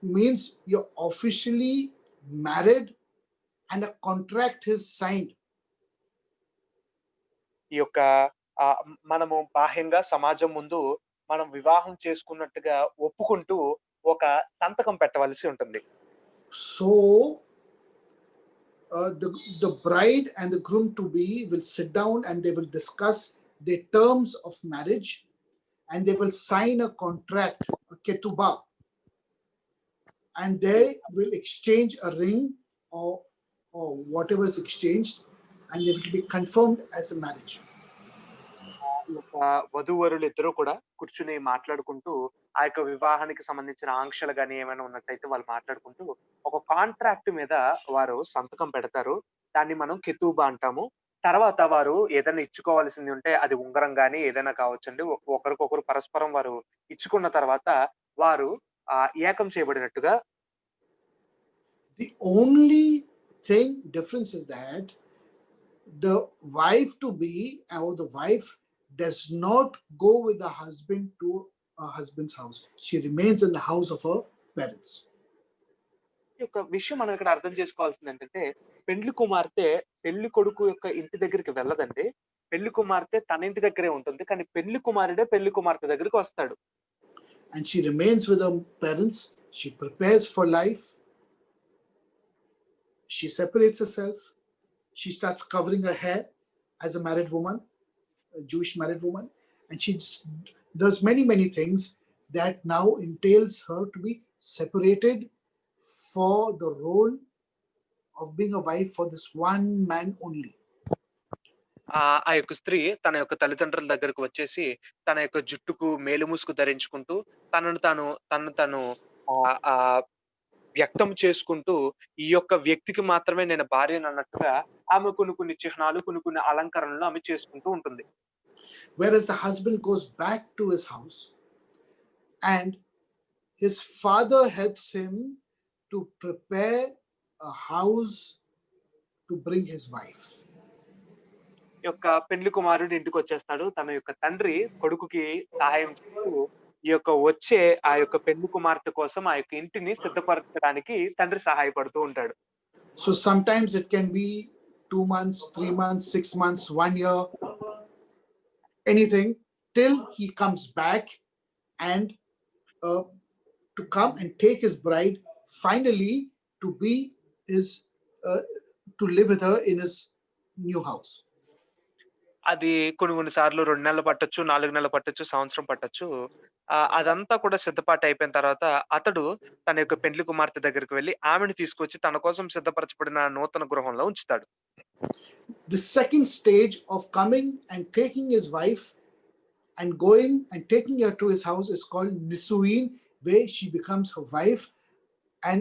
means you're officially married and a contract is signed. ఈ యొక్క మనము బాహ్యంగా సమాజం ముందు మనం వివాహం చేసుకున్నట్టుగా ఒప్పుకుంటూ ఒక సంతకం పెట్టవలసి ఉంటుంది. So the bride and the groom to be will sit down and they will discuss the terms of marriage and they will sign a contract, a ketubah, and they will exchange a ring or whatever is exchanged, and they will be confirmed as a marriage. వధూవరులు ఇద్దరు కూడా కూర్చుని మాట్లాడుకుంటూ ఆ యొక్క వివాహానికి సంబంధించిన ఆంక్షలు గాని ఏమైనా ఉన్నట్టయితే వాళ్ళు మాట్లాడుకుంటూ ఒక కాంట్రాక్ట్ మీద వారు సంతకం పెడతారు. దాన్ని మనం కెతూబా అంటాము. తర్వాత వారు ఏదైనా ఇచ్చుకోవాల్సింది ఉంటే అది ఉంగరం గాని ఏదైనా కావచ్చండి. ఒకరికొకరు పరస్పరం వారు ఇచ్చుకున్న తర్వాత వారు ఏకం చేయబడినట్టుగా. The only thing difference is that the wife to be or the wife does not go with the husband to her husband's house. She remains in the house of her parents. ఈ యొక్క విషయం మనం ఇక్కడ అర్థం చేసుకోవాల్సింది ఏంటంటే, పెండ్లి కుమార్తె పెళ్లి కొడుకు యొక్క ఇంటి దగ్గరికి వెళ్ళదండి. పెళ్లి కుమార్తె తన ఇంటి దగ్గరే ఉంటుంది. కానీ పెళ్లి కుమారుడే పెళ్లి కుమార్తె దగ్గరికి వస్తాడు. And she remains with her parents. She prepares for life. She separates herself. She starts covering her hair as a married woman, a Jewish married woman. And she just does many things that now entails her to be separated for the role of being a wife for this one man only. ఆ యొక్క స్త్రీ తన యొక్క తల్లిదండ్రుల దగ్గరకు వచ్చేసి, తన యొక్క జుట్టుకు మేలిముసుగు ధరించుకుంటూ, తనను తాను ఆహ్, ఆహ్, వ్యక్తం చేసుకుంటూ, ఈ యొక్క వ్యక్తికి మాత్రమే నేను భార్యనన్నట్టుగా ఆమె కొన్ని చిహ్నాలు, కొన్ని అలంకరణలు ఆమె చేసుకుంటూ ఉంటుంది. Whereas the husband goes back to his house and his father helps him to prepare a house to bring his wife. ఈ యొక్క పెండ్లి కుమారుడు ఇంటికొచ్చేస్తాడు. తన యొక్క తండ్రి కొడుకుకి సహాయం చేస్తూ, ఈ యొక్క వచ్చే ఆ యొక్క పెండ్లి కుమార్తె కోసం ఆ యొక్క ఇంటిని సిద్ధపరచడానికి తండ్రి సహాయపడుతూ ఉంటాడు. So sometimes it can be 2 months, 3 months, 6 months, 1 year, anything, till he comes back and to come and take his bride finally to be his to live with her in his new house. అది కొన్ని సార్లు 2 నెలలు పట్టొచ్చు, 4 నెలలు పట్టొచ్చు, సంవత్సరం పట్టొచ్చు. అదంతా కూడా సిద్ధపాటు అయిపోయిన తర్వాత అతడు తన యొక్క పెండ్లి కుమార్తె దగ్గరికి వెళ్లి ఆమెను తీసుకొచ్చి తన కోసం సిద్ధపరచబడిన నూతన గృహంలో ఉంచుతాడు. The second stage of coming and taking his wife and going and taking her to his house is called Nisuin, where she becomes her wife, and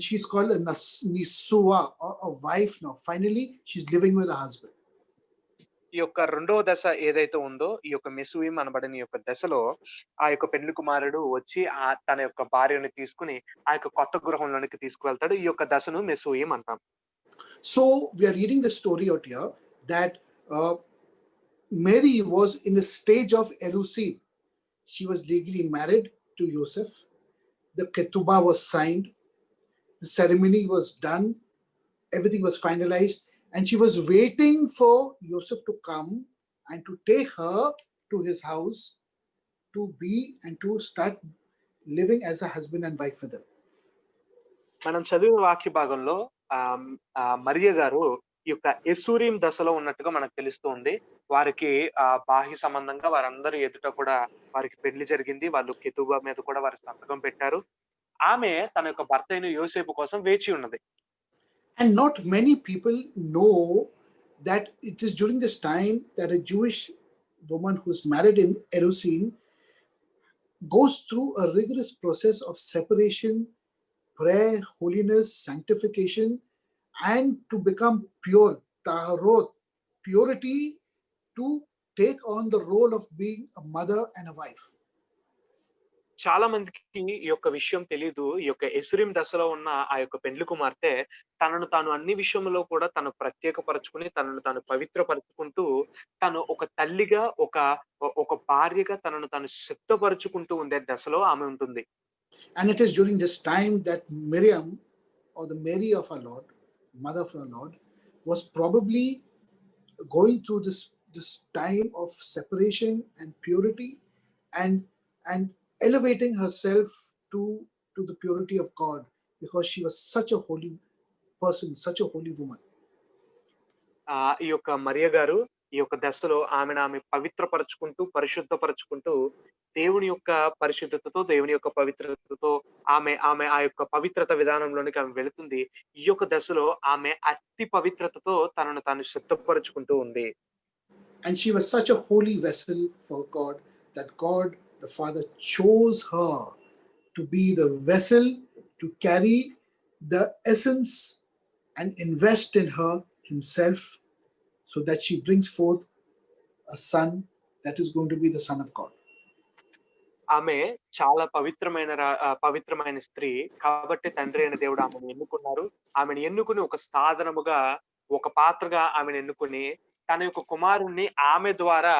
she's called a Nisua, or a wife now. Finally, she's living with her husband. ఈ యొక్క రెండవ దశ ఏదైతే ఉందో, ఈ యొక్క మెస్సూయిం అనబడిన ఈ యొక్క దశలో, ఆ యొక్క పెండ్లి కుమారుడు వచ్చి తన యొక్క భార్యను తీసుకొని ఆ యొక్క కొత్త గృహంలోనికి తీసుకువెళ్తాడు. ఈ యొక్క దశను మెస్సూయిం అంటాం. So we are reading the story out here that Mary was in a stage of erusin. She was legally married to Joseph. The ketubah was signed. The ceremony was done. Everything was finalized. And she was waiting for Joseph to come and to take her to his house to be and to start living as a husband and wife with him. మనం చదివిన వాక్య భాగంలో మరియ గారు ఈ యొక్క ఎస్సూరీం దశలో ఉన్నట్టుగా మనకు తెలుస్తూ ఉంది. వారికి బాహ్య సంబంధంగా వారందరి ఎదుట కూడా వారికి పెళ్లి జరిగింది. వాళ్ళు కెతూబా మీద కూడా వారు సంతకం పెట్టారు. ఆమె తన యొక్క భర్త అయిన యోసేపు కోసం వేచి ఉన్నది. And not many people know that it is during this time that a Jewish woman who's married in erusin goes through a rigorous process of separation, prayer, holiness, sanctification, and to become pure, taharot, purity, to take on the role of being a mother and a wife. చాలా మందికి ఈ యొక్క విషయం తెలీదు. ఈ యొక్క ఎస్సూరీం దశలో ఉన్న ఆ యొక్క పెండ్లి కుమార్తె తనను తాను అన్ని విషయంలో కూడా తను ప్రత్యేకపరచుకుని, తనను తాను పవిత్రపరుచుకుంటూ, తను ఒక తల్లిగా, ఒక భార్యగా తనను తాను సిద్ధపరుచుకుంటూ ఉండే దశలో ఆమె ఉంటుంది. And it is during this time that Miriam, or the Mary of our Lord, mother of our Lord, was probably going through this time of separation and purity, and elevating herself to the purity of God, because she was such a holy person, such a holy woman. ఈ యొక్క మరియ గారు ఈ యొక్క దశలో ఆమె పవిత్రపరచుకుంటూ, పరిశుద్ధపరచుకుంటూ, దేవుని యొక్క పరిశుద్ధతతో, దేవుని యొక్క పవిత్రతతో ఆమె ఆ యొక్క పవిత్రత విధానంలోనికి ఆమె వెళుతుంది. ఈ యొక్క దశలో ఆమె అతి పవిత్రతతో తనను తాను సిద్ధపరచుకుంటూ ఉంది. And she was such a holy vessel for God that God the Father chose her to be the vessel to carry the essence and invest in her himself, so that she brings forth a son that is going to be the Son of God. ఆమె చాలా పవిత్రమైన స్త్రీ కాబట్టి తండ్రి అయిన దేవుడు ఆమెను ఎన్నుకున్నారు. ఆమెను ఎన్నుకుని ఒక సాధనముగా, ఒక పాత్రగా ఆమెను ఎన్నుకుని తన యొక్క కుమారుణ్ణి ఆమె ద్వారా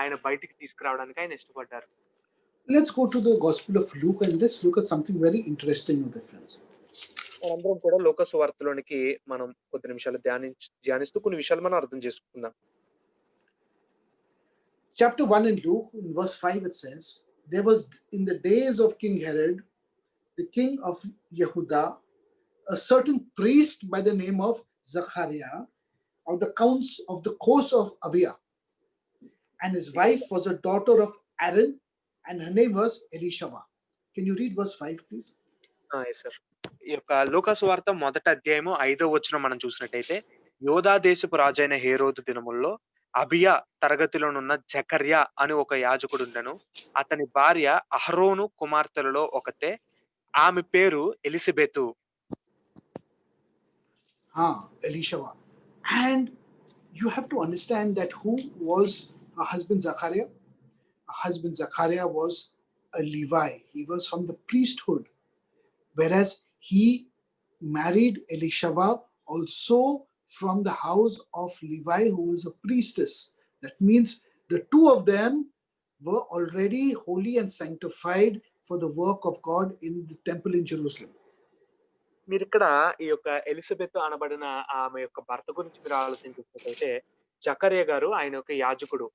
ఆయన బయటికి తీసుకురావడానికి ఆయన ఇష్టపడ్డారు. Let's go to the Gospel of Luke and let's look at something very interesting with it, friends. మనందరం కూడా లూకా సువార్తలోనికి మనం కొద్ది నిమిషాలు ధ్యానిస్తూ కొన్ని విషయాలు మనం అర్థం చేసుకుందాం. Chapter 1 in Luke, in verse 5, it says, there was in the days of King Herod, the king of Yehuda, a certain priest by the name of Zachariah of the course of Abia, and his wife was a daughter of Aaron, and her name was Elishama. Can you read verse 5, please? yes sir. ఈ యొక్క లూకా సువార్త మొదటి అధ్యాయము 5వ వచనం మనం చూసినట్టయితే, యోధా దేశపు రాజైన హేరోదు దినముల్లో అబియా తరగతిలోనున్న జకర్యా అని ఒక యాజకుడుండెను. అతని భార్య అహరోను కుమార్తెలలో ఒకతే. ఆమె పేరు ఎలిసబెతు. Elishama. And you have to understand that who was her husband Zachariah? Her husband Zachariah was a Levi. He was from the priesthood, whereas he married Elishama also from the house of Levi, who was a priestess. That means the two of them were already holy and sanctified for the work of God in the temple in Jerusalem. మీరిక్కడ ఈ యొక్క Elizabeth అనబడిన ఆమె యొక్క భర్త గురించి మీరు ఆలోచించినట్లయితే, జకర్యా గారు ఆయన యొక్క యాజకుడు.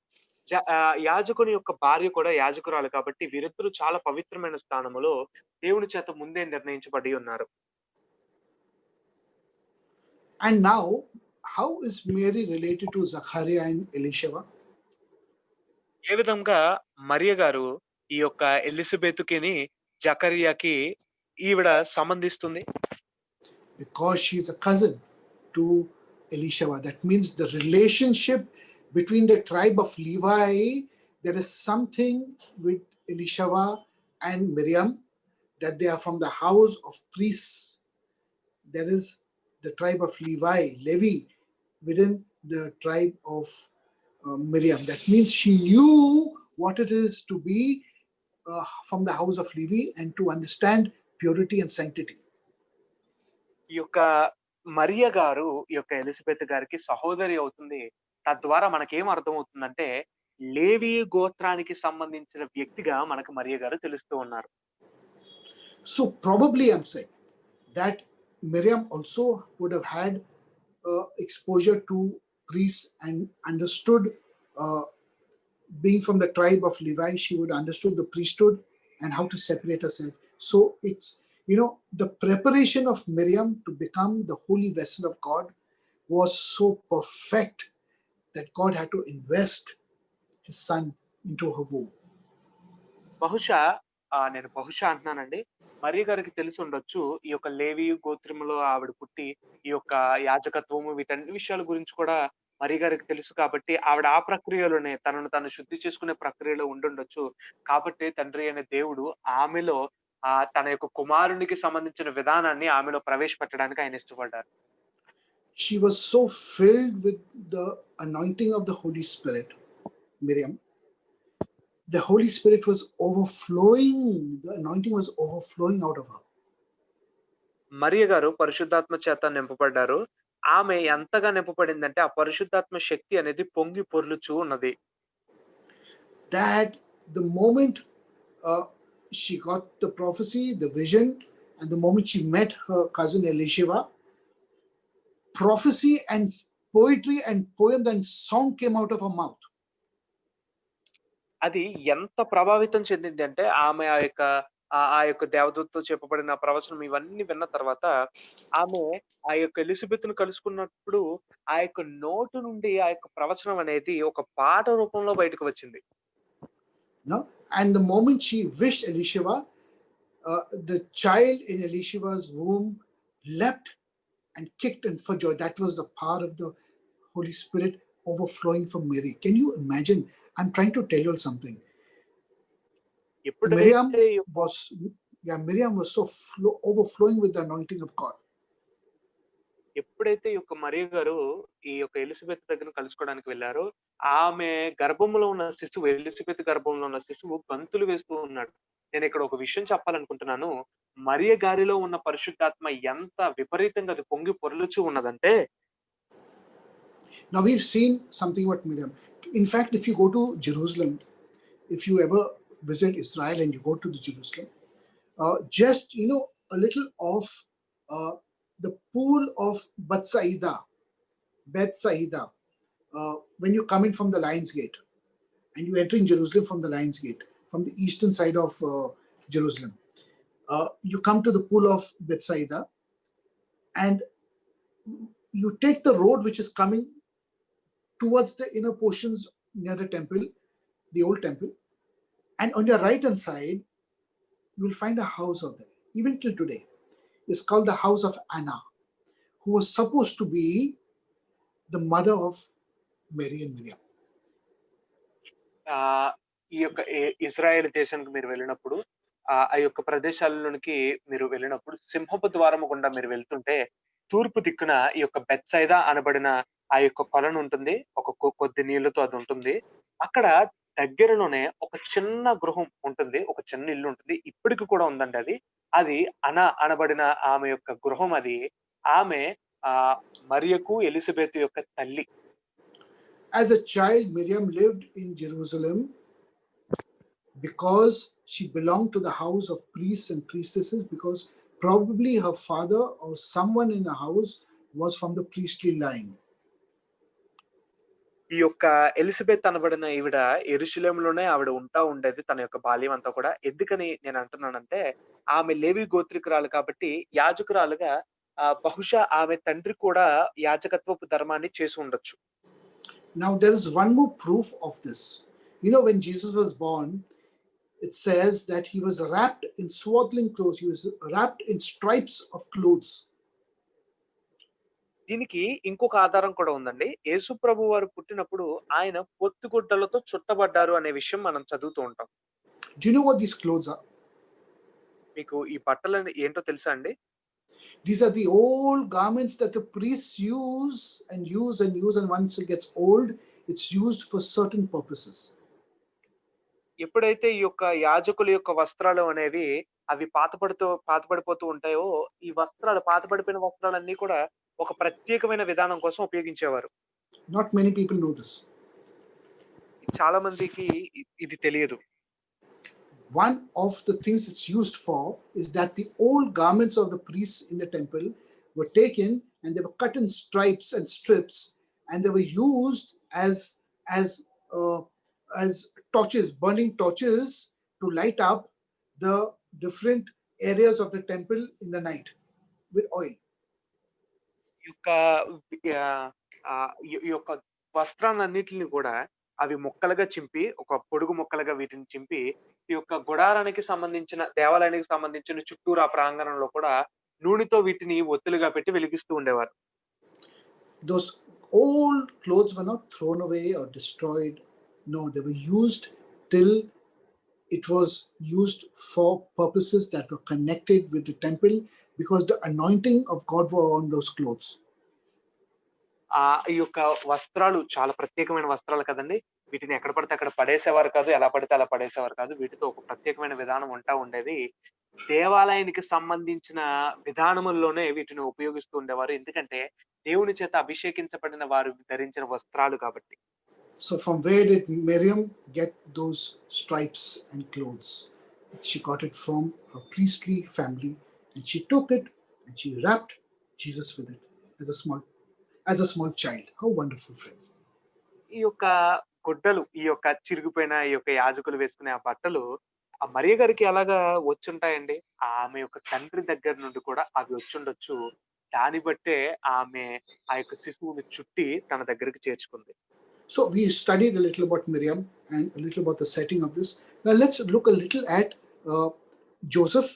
యాజకుని యొక్క భార్య కూడా యాజకురాలు కాబట్టి వీరిద్దరూ చాలా పవిత్రమైన స్థానములో దేవుని చేత ముందే నిర్ణయించబడి ఉన్నారు. And now, how is Mary related to Zachariah and Elishama? ఏ విధంగా మరియ గారు ఈ యొక్క ఎలిజబెతుకిని జకర్యాకి ఈవిడ సంబంధిస్తుంది? Because she is a cousin to Elishama. That means the relationship between the tribe of Levi, there is something with Elishama and Miriam, that they are from the house of priests. There is the tribe of Levi within the tribe of Miriam. That means she knew what it is to be from the house of Levi and to understand purity and sanctity. ఈ యొక్క మరియ గారు ఈ యొక్క Elizabeth గారికి సహోదరి అవుతుంది. తద్వారా మనకేం అర్థమవుతుందంటే, లేవి గోత్రానికి సంబంధించిన వ్యక్తిగా మనకు మరియ గారు తెలుస్తూ ఉన్నారు. So probably I'm saying that Miriam also would have had exposure to priests and understood, being from the tribe of Levi, she would have understood the priesthood and how to separate herself. So it's, the preparation of Miriam to become the holy vessel of God was so perfect that God had to invest his son into her womb. నేను బహుశా అంటున్నానండి, మరియ గారికి తెలిసి ఉండొచ్చు ఈ యొక్క లేవి గోత్రములో ఆవిడ పుట్టి ఈ యొక్క యాజకత్వము వీటన్ని విషయాల గురించి కూడా మరియ గారికి తెలుసు కాబట్టి ఆవిడ ఆ ప్రక్రియలోనే తనను తాను శుద్ధి చేసుకునే ప్రక్రియలో ఉండుండొచ్చు. కాబట్టి తండ్రి అనే దేవుడు ఆమెలో తన యొక్క కుమారునికి సంబంధించిన విధానాన్ని ఆమెలో ప్రవేశపెట్టడానికి ఆయన ఇష్టపడ్డారు. She was so filled with the anointing of the Holy Spirit, Miriam. The Holy Spirit was overflowing, the anointing was overflowing out of her. మరియ గారు పరిశుద్ధాత్మ చేత నింపబడ్డారు. ఆమె ఎంతగా నింపబడిందంటే ఆ పరిశుద్ధాత్మ శక్తి అనేది పొంగి పొర్లుచూ ఉన్నది. That the moment she got the prophecy, the vision, and the moment she met her cousin Elishama, prophecy and poetry and poem and song came out of her mouth. అది ఎంత ప్రభావితం చెందింది అంటే ఆమె ఆ యొక్క దేవదూతతో చెప్పబడిన ప్రవచనం ఇవన్నీ విన్న తర్వాత ఆమె ఆ యొక్క ఎలిజబెత్‌ను కలుసుకున్నప్పుడు ఆ యొక్క నోటు నుండి ఆ యొక్క ప్రవచనం అనేది ఒక పాట రూపంలో బయటకు వచ్చింది. No? And the moment she wished Elishama, the child in Elishama's womb leapt and kicked and for joy. That was the power of the Holy Spirit overflowing from Mary. Can you imagine? I'm trying to tell you something. Miriam was so overflowing with the anointing of God. ఎప్పుడైతే ఈ యొక్క మరియ గారు ఈ యొక్క Elizabeth దగ్గర కలుసుకోవడానికి వెళ్ళారో, ఆమె గర్భంలో ఉన్న శిశువు, ఎలిజబెత్ గర్భంలో ఉన్న శిశువు గంతులు వేస్తూ ఉన్నాడు. నేను ఇక్కడ ఒక విషయం చెప్పాలనుకుంటున్నాను. మరియ గారిలో ఉన్న పరిశుద్ధాత్మ ఎంత విపరీతంగా అది పొంగి పొర్లుచూ ఉన్నదంటే, now we've seen something about Miriam. In fact, if you go to Jerusalem, if you ever visit Israel and you go to the Jerusalem, just a little off the pool of Bethsaida, when you come in from the Lion's Gate and you enter in Jerusalem from the Lion's Gate, from the eastern side of Jerusalem. You come to the pool of Bethsaida and you take the road which is coming towards the inner portions near the temple, the old temple, and on your right hand side, you will find a house out there, even till today. It's called the house of Anna, who was supposed to be the mother of Mary and Miriam. ఈ యొక్క Israel దేశానికి మీరు వెళ్ళినప్పుడు ఆ యొక్క ప్రదేశాలలోనికి మీరు వెళ్ళినప్పుడు సింహపు ద్వారము గుండా మీరు వెళ్తుంటే తూర్పు దిక్కున ఈ యొక్క బెత్సైదా అనబడిన ఆ యొక్క కొలను ఉంటుంది. ఒక కొద్ది నీళ్లతో అది ఉంటుంది. అక్కడ దగ్గరలోనే ఒక చిన్న గృహం ఉంటుంది. ఒక చిన్న ఇల్లు ఉంటుంది. ఇప్పటికి కూడా ఉందండి అది. అది అనబడిన ఆమె యొక్క గృహం అది. ఆమె మరియకు ఎలిజబెత్ యొక్క తల్లి. As a child, Miriam lived in Jerusalem because she belonged to the house of priests and priestesses, because probably her father or someone in the house was from the priestly line. ఈ యొక్క Elizabeth అనబడిన ఈవిడ యెరూషలేములోనే ఆవిడ ఉండేది తన యొక్క బాల్యం అంతా కూడా. ఎందుకని నేను అంటున్నానంటే ఆమె లేవి గోత్రికురాలు కాబట్టి యాజకురాలుగా బహుశా ఆమె తండ్రి కూడా యాజకత్వపు ధర్మాన్ని చేసి ఉండొచ్చు. Now there is one more proof of this. You know, when Jesus was born, it says that he was wrapped in swaddling clothes. He was wrapped in stripes of clothes. దీనికి ఇంకొక ఆధారం కూడా ఉందండి. యేసు ప్రభు వారు పుట్టినప్పుడు ఆయన పొత్తిగుడ్డలతో చుట్టబడ్డారు అనే విషయం మనం చదువుతూ ఉంటాం. Do you know what these clothes are? మీకు ఈ బట్టలు ఏంటో తెలుసా అండి? These are the old garments that the priests use, and once it gets old, it's used for certain purposes. ఎప్పుడైతే ఈ యొక్క యాజకుల యొక్క వస్త్రాలు అనేవి అవి పాతపడిపోతూ ఉంటాయో, ఈ వస్త్రాలు పాతపడిపోయిన వస్త్రాలన్నీ కూడా ఒక ప్రత్యేకమైన విధానం కోసం ఉపయోగించేవారు. Not many people know this. చాలా మందికి ఇది తెలియదు. One of the things it's used for is that the old garments of the priests in the temple were taken and they were cut in stripes and strips, and they were used as torches, burning torches to light up the different areas of the temple in the night with oil. ఈ యొక్క వస్త్రాలన్నిటిని కూడా అవి ముక్కలుగా చింపి, ఒక పొడుగు ముక్కలుగా వీటిని చింపి, ఈ యొక్క గుడారానికి సంబంధించిన దేవాలయానికి సంబంధించిన చుట్టూరా ప్రాంగణంలో కూడా నూనెతో వీటిని ఒత్తులుగా పెట్టి వెలిగిస్తూ ఉండేవారు. Those old clothes were not thrown away or destroyed. No, they were used till it was used for purposes that were connected with the temple, because the anointing of God were on those clothes. ఈ యొక్క వస్త్రాలు చాలా ప్రత్యేకమైన వస్త్రాలు కదండి. వీటిని ఎక్కడ పడితే అక్కడ పడేసేవారు కాదు. ఎలా పడితే అలా పడేసేవారు కాదు. వీటితో ఒక ప్రత్యేకమైన విధానం ఉండేది. దేవాలయానికి సంబంధించిన విధానముల్లోనే వీటిని ఉపయోగిస్తూ ఉండేవారు. ఎందుకంటే దేవుని చేత అభిషేకించబడిన వారు ధరించిన వస్త్రాలు కాబట్టి. So from where did Miriam get those stripes and clothes? She got it from her priestly family, and she took it and she wrapped Jesus with it as a small child. How wonderful, friends. ఈ యొక్క గుడ్డలు, ఈ యొక్క చిరిగిపోయిన ఈ యొక్క యాజకులు వేసుకునే ఆ బట్టలు ఆ మరియ గారికి ఎలాగా వచ్చుంటాయండి? ఆమె యొక్క తండ్రి దగ్గర నుండి కూడా అవి వచ్చుండొచ్చు. దాన్ని బట్టే ఆమె ఆ యొక్క శిశువుని చుట్టి తన దగ్గరికి చేర్చుకుంది. So we studied a little about Miriam and a little about the setting of this. Now let's look a little at Joseph.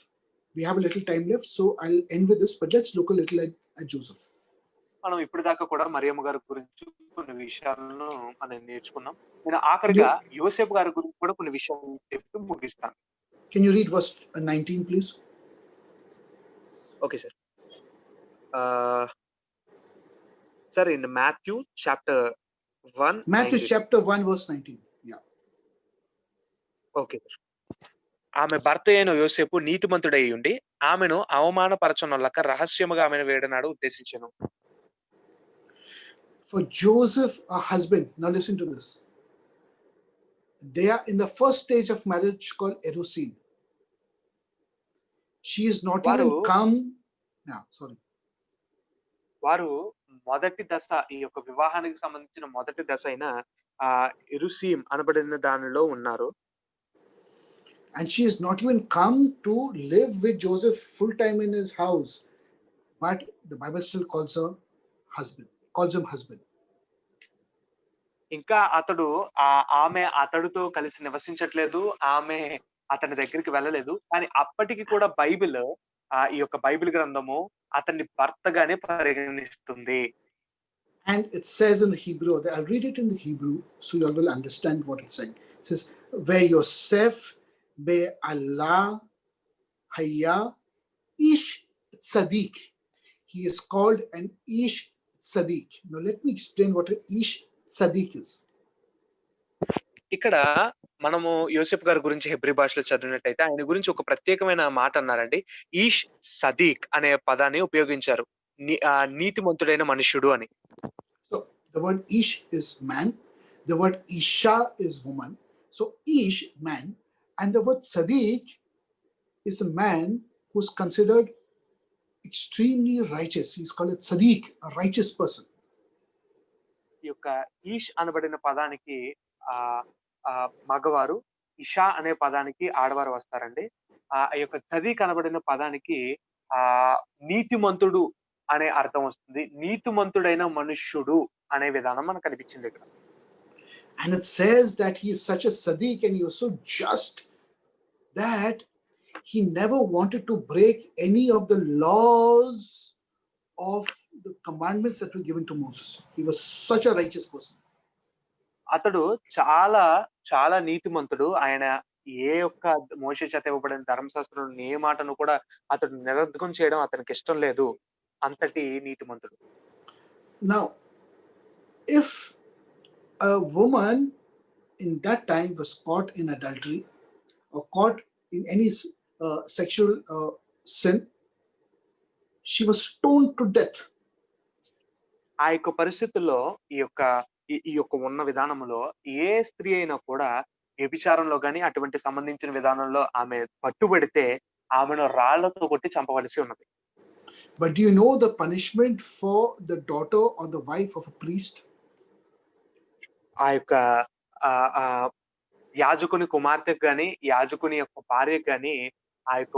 We have a little time left, so I'll end with this, but let's look a little at Joseph. మనం ఇప్పుడు దాకా కూడా మరియమ్మ గారి గురించి కొన్ని విషయాలను మనం నేర్చుకున్నాం. నేను ఆఖరిగా యోసేపు గారి గురించి కూడా కొన్ని విషయాలు చెప్పి ముగిస్తాను. Can you read verse 19, please? Okay, sir. Sir, in Matthew chapter 1. Matthew 19. Chapter 1 verse 19. Yeah. Okay, sir. ఆమె భర్త అయిన యోసేపు నీతిమంతుడై ఉండి ఆమెను అవమానపరచనొల్లక రహస్యముగా ఆమెను వేడనాడు ఉద్దేశించెను. For Joseph, a husband, now listen to this. They are in the first stage of marriage called erusin. She is not even come Yeah, sorry. వారు మొదటి దశ ఈ యొక్క వివాహానికి సంబంధించిన మొదటి దశ అయిన ఎరుసీం అనబడిన దానిలో ఉన్నారు. And she has not even come to live with Joseph full time in his house, but the Bible still calls her husband, calls him husband. ఇంకా అతడు ఆమె అతడితో కలిసి నివసించట్లేదు. ఆమె అతని దగ్గరికి వెళ్ళలేదు. కానీ అప్పటికి కూడా బైబిల్ ఈ యొక్క బైబిల్ గ్రంథము అతన్ని భర్తగానే పరిగణిస్తుంది. And it says in the Hebrew, I'll read it in the Hebrew so you all will understand what it's saying. It says, Where Yosef be Allah Hayya Ish Sadiq. He is called an Ish Sadiq. Now let me explain what an Ish Sadiq is. ఇక్కడ మనము యోసేపు గారి గురించి Hebrew భాషలో చదివినట్టయితే ఆయన గురించి ఒక ప్రత్యేకమైన మాట అన్నారండి. ఈష్ సదీక్ అనే పదాన్ని ఉపయోగించారు. నీతిమంతుడైన మనుష్యుడు అని. So the word Ish is man, the word Isha is woman. So Ish, man, and the word Sadiq is a man who's considered extremely righteous. He's called a Sadiq, a righteous person. ఈ యొక్క ఈష్ అనబడిన పదానికి మగవారు, ఇషా అనే పదానికి ఆడవారు వస్తారండి. ఆ యొక్క సదీక్ అనబడిన పదానికి నీతిమంతుడు అనే అర్థం వస్తుంది. నీతిమంతుడైన మనుష్యుడు అనే విధానం మనకు కనిపించింది ఇక్కడ. And it says that he is such a Sadiq and he was so just that he never wanted to break any of the laws of the commandments that were given to Moses. He was such a righteous person. అతడు చాలా చాలా నీతిమంతుడు. ఆయన ఏ ఒక్క మోషే చేత ఇవ్వబడిన ధర్మశాస్త్రం ఏ మాటను కూడా అతడు నిరర్ధకం చేయడం అతనికి ఇష్టం లేదు. అంతటి నీతిమంతుడు. Now, if a woman in that time was caught in adultery or caught in any sexual sin, she was stoned to death. ఆ యొక్క పరిస్థితుల్లో ఈ యొక్క ఉన్న విధానంలో ఏ స్త్రీ అయినా కూడా వ్యభిచారంలో గాని అటువంటి సంబంధించిన విధానంలో ఆమె పట్టుబడితే ఆమెను రాళ్లతో కొట్టి చంపవలసి ఉన్నది. But do you know the punishment for the daughter or the wife of a priest? ఆ యొక్క యాజకుని కుమార్తెకు గాని, యాజకుని యొక్క భార్యకు గాని ఆ యొక్క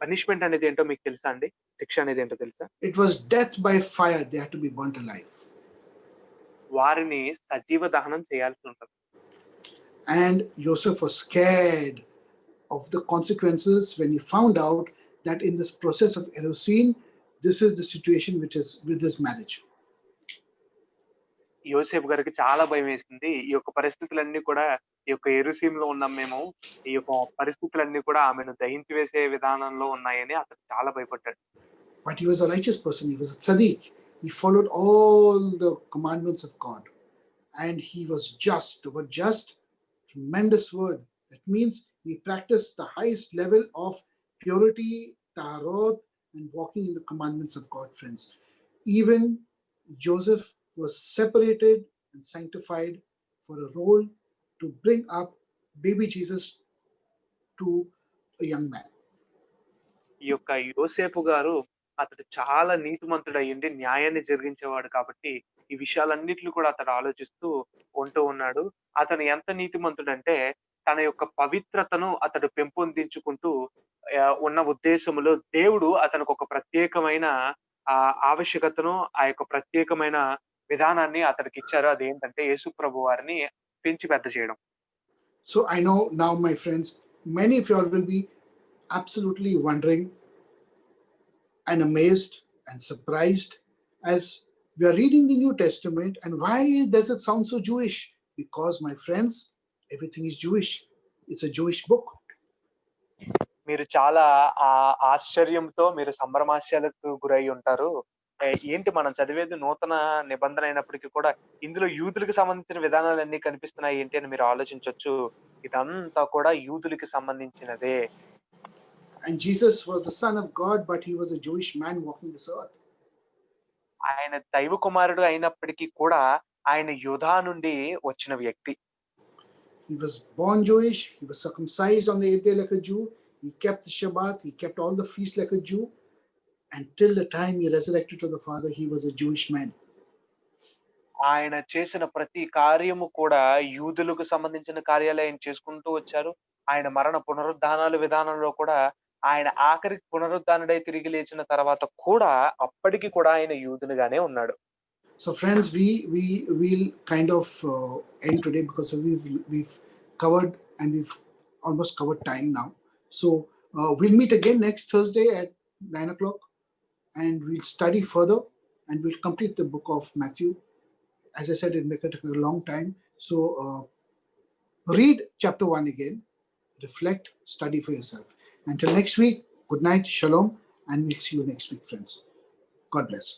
పనిష్మెంట్ అనేది ఏంటో మీకు తెలుసా అండి? శిక్ష అనేది ఏంటో తెలుసా? It was death by fire. They had to be burnt alive. వారిని సజీవ దహనం చేయాల్సి ఉంటుంది. And Joseph was scared of the consequences when he found out that in this process of erosin, this is the situation which is with this marriage. యోసేపు గారికి చాలా భయం వేసింది. ఈ యొక్క పరిస్థితులన్నీ కూడా ఈ యొక్క ఎరుసీంలో ఉన్నాం మేము. ఈ యొక్క పరిస్థితులన్నీ కూడా ఆమెను దహించి వేసే విధానంలో ఉన్నాయని అతను చాలా భయపడ్డాడు. But he was a righteous person. He was a tzaddik. He followed all the commandments of God. And he was just. The word just, tremendous word. That means he practiced the highest level of purity, taharot, and walking in the commandments of God, friends. Even Joseph was separated and sanctified for a role to bring up baby Jesus to a young man. ఈ యొక్క యోసేపు గారు అతడు చాలా నీతిమంతుడయ్యింది, న్యాయాన్ని జరిగించేవాడు కాబట్టి ఈ విషయాలన్నిటిని కూడా అతడు ఆలోచిస్తూ ఉంటూ ఉన్నాడు. అతను ఎంత నీతిమంతుడంటే తన యొక్క పవిత్రతను అతడు పెంపొందించుకుంటూ ఉన్న ఉద్దేశములో దేవుడు అతనికి ఒక ప్రత్యేకమైన ఆవశ్యకతను ఆ యొక్క ప్రత్యేకమైన విధానాన్ని అతడికి ఇచ్చారు. అదేంటంటే యేసు ప్రభు వారిని పెంచి పెద్ద చేయడం. So I know now, my friends, many of you all will be absolutely wondering and amazed and surprised as we are reading the New Testament, and why does it sound so Jewish? Because, my friends, everything is Jewish. It's a Jewish book. మీరు చాలా ఆశ్చర్యంతో మీరు సంభ్రమాస్యాలకు గురై ఉంటారు. ఏంటి మనం చదివేది నూతన నిబంధన అయినప్పటికీ కూడా ఇందులో యూదులకు సంబంధించిన విధానాలన్నీ కనిపిస్తున్నాయి ఏంటి అని మీరు ఆలోచించొచ్చు. ఇదంతా కూడా యూదులకు సంబంధించినదే. And Jesus was the Son of God, but he was a Jewish man walking this earth. ఆయన దైవ కుమారుడు అయినప్పటికీ కూడా ఆయన యూదా నుండి వచ్చిన వ్యక్తి. He was born Jewish. He was circumcised on the 8th day like a Jew. He kept the Shabbat. He kept all the feasts like a Jew. Until the time he resurrected to the Father, he was a Jewish man. ఆయన చేసిన ప్రతి కార్యము కూడా యూదులకు సంబంధించిన కార్యాలే ఆయన చేసుకుంటూ వచ్చారు. ఆయన మరణ పునరుద్ధానాల విధానంలో కూడా ఆయన ఆఖరికి పునరుద్ధానుడై తిరిగి లేచిన తర్వాత కూడా అప్పటికి కూడా ఆయన యూదునిగానే ఉన్నాడు. So, friends, we'll kind of end today because we've covered and we've almost covered time now. So we'll meet again next Thursday at 9 o'clock, and we'll study further and we'll complete the book of Matthew. As I said, it may take a long time. So read chapter 1 again, reflect, study for yourself. Until next week, good night, shalom, and we'll see you next week, friends. God bless.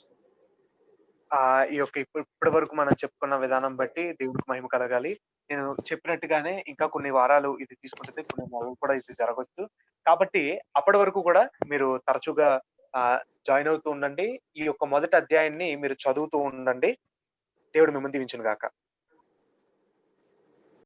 ఈ యొక్క ఇప్పటి వరకు మనం చెప్పుకున్న విధానం బట్టి దేవుడికి మహిమ కలగాలి. నేను చెప్పినట్టుగానే ఇంకా కొన్ని వారాలు ఇది తీసుకుంటుంది, కొన్ని నెలలు కూడా ఇది జరగొచ్చు. కాబట్టి అప్పటి వరకు కూడా మీరు తరచుగా జాయిన్ అవుతూ ఉండండి. ఈ యొక్క మొదటి అధ్యాయాన్ని మీరు చదువుతూ ఉండండి. దేవుడు మిమ్మల్ని దీవించును గాక.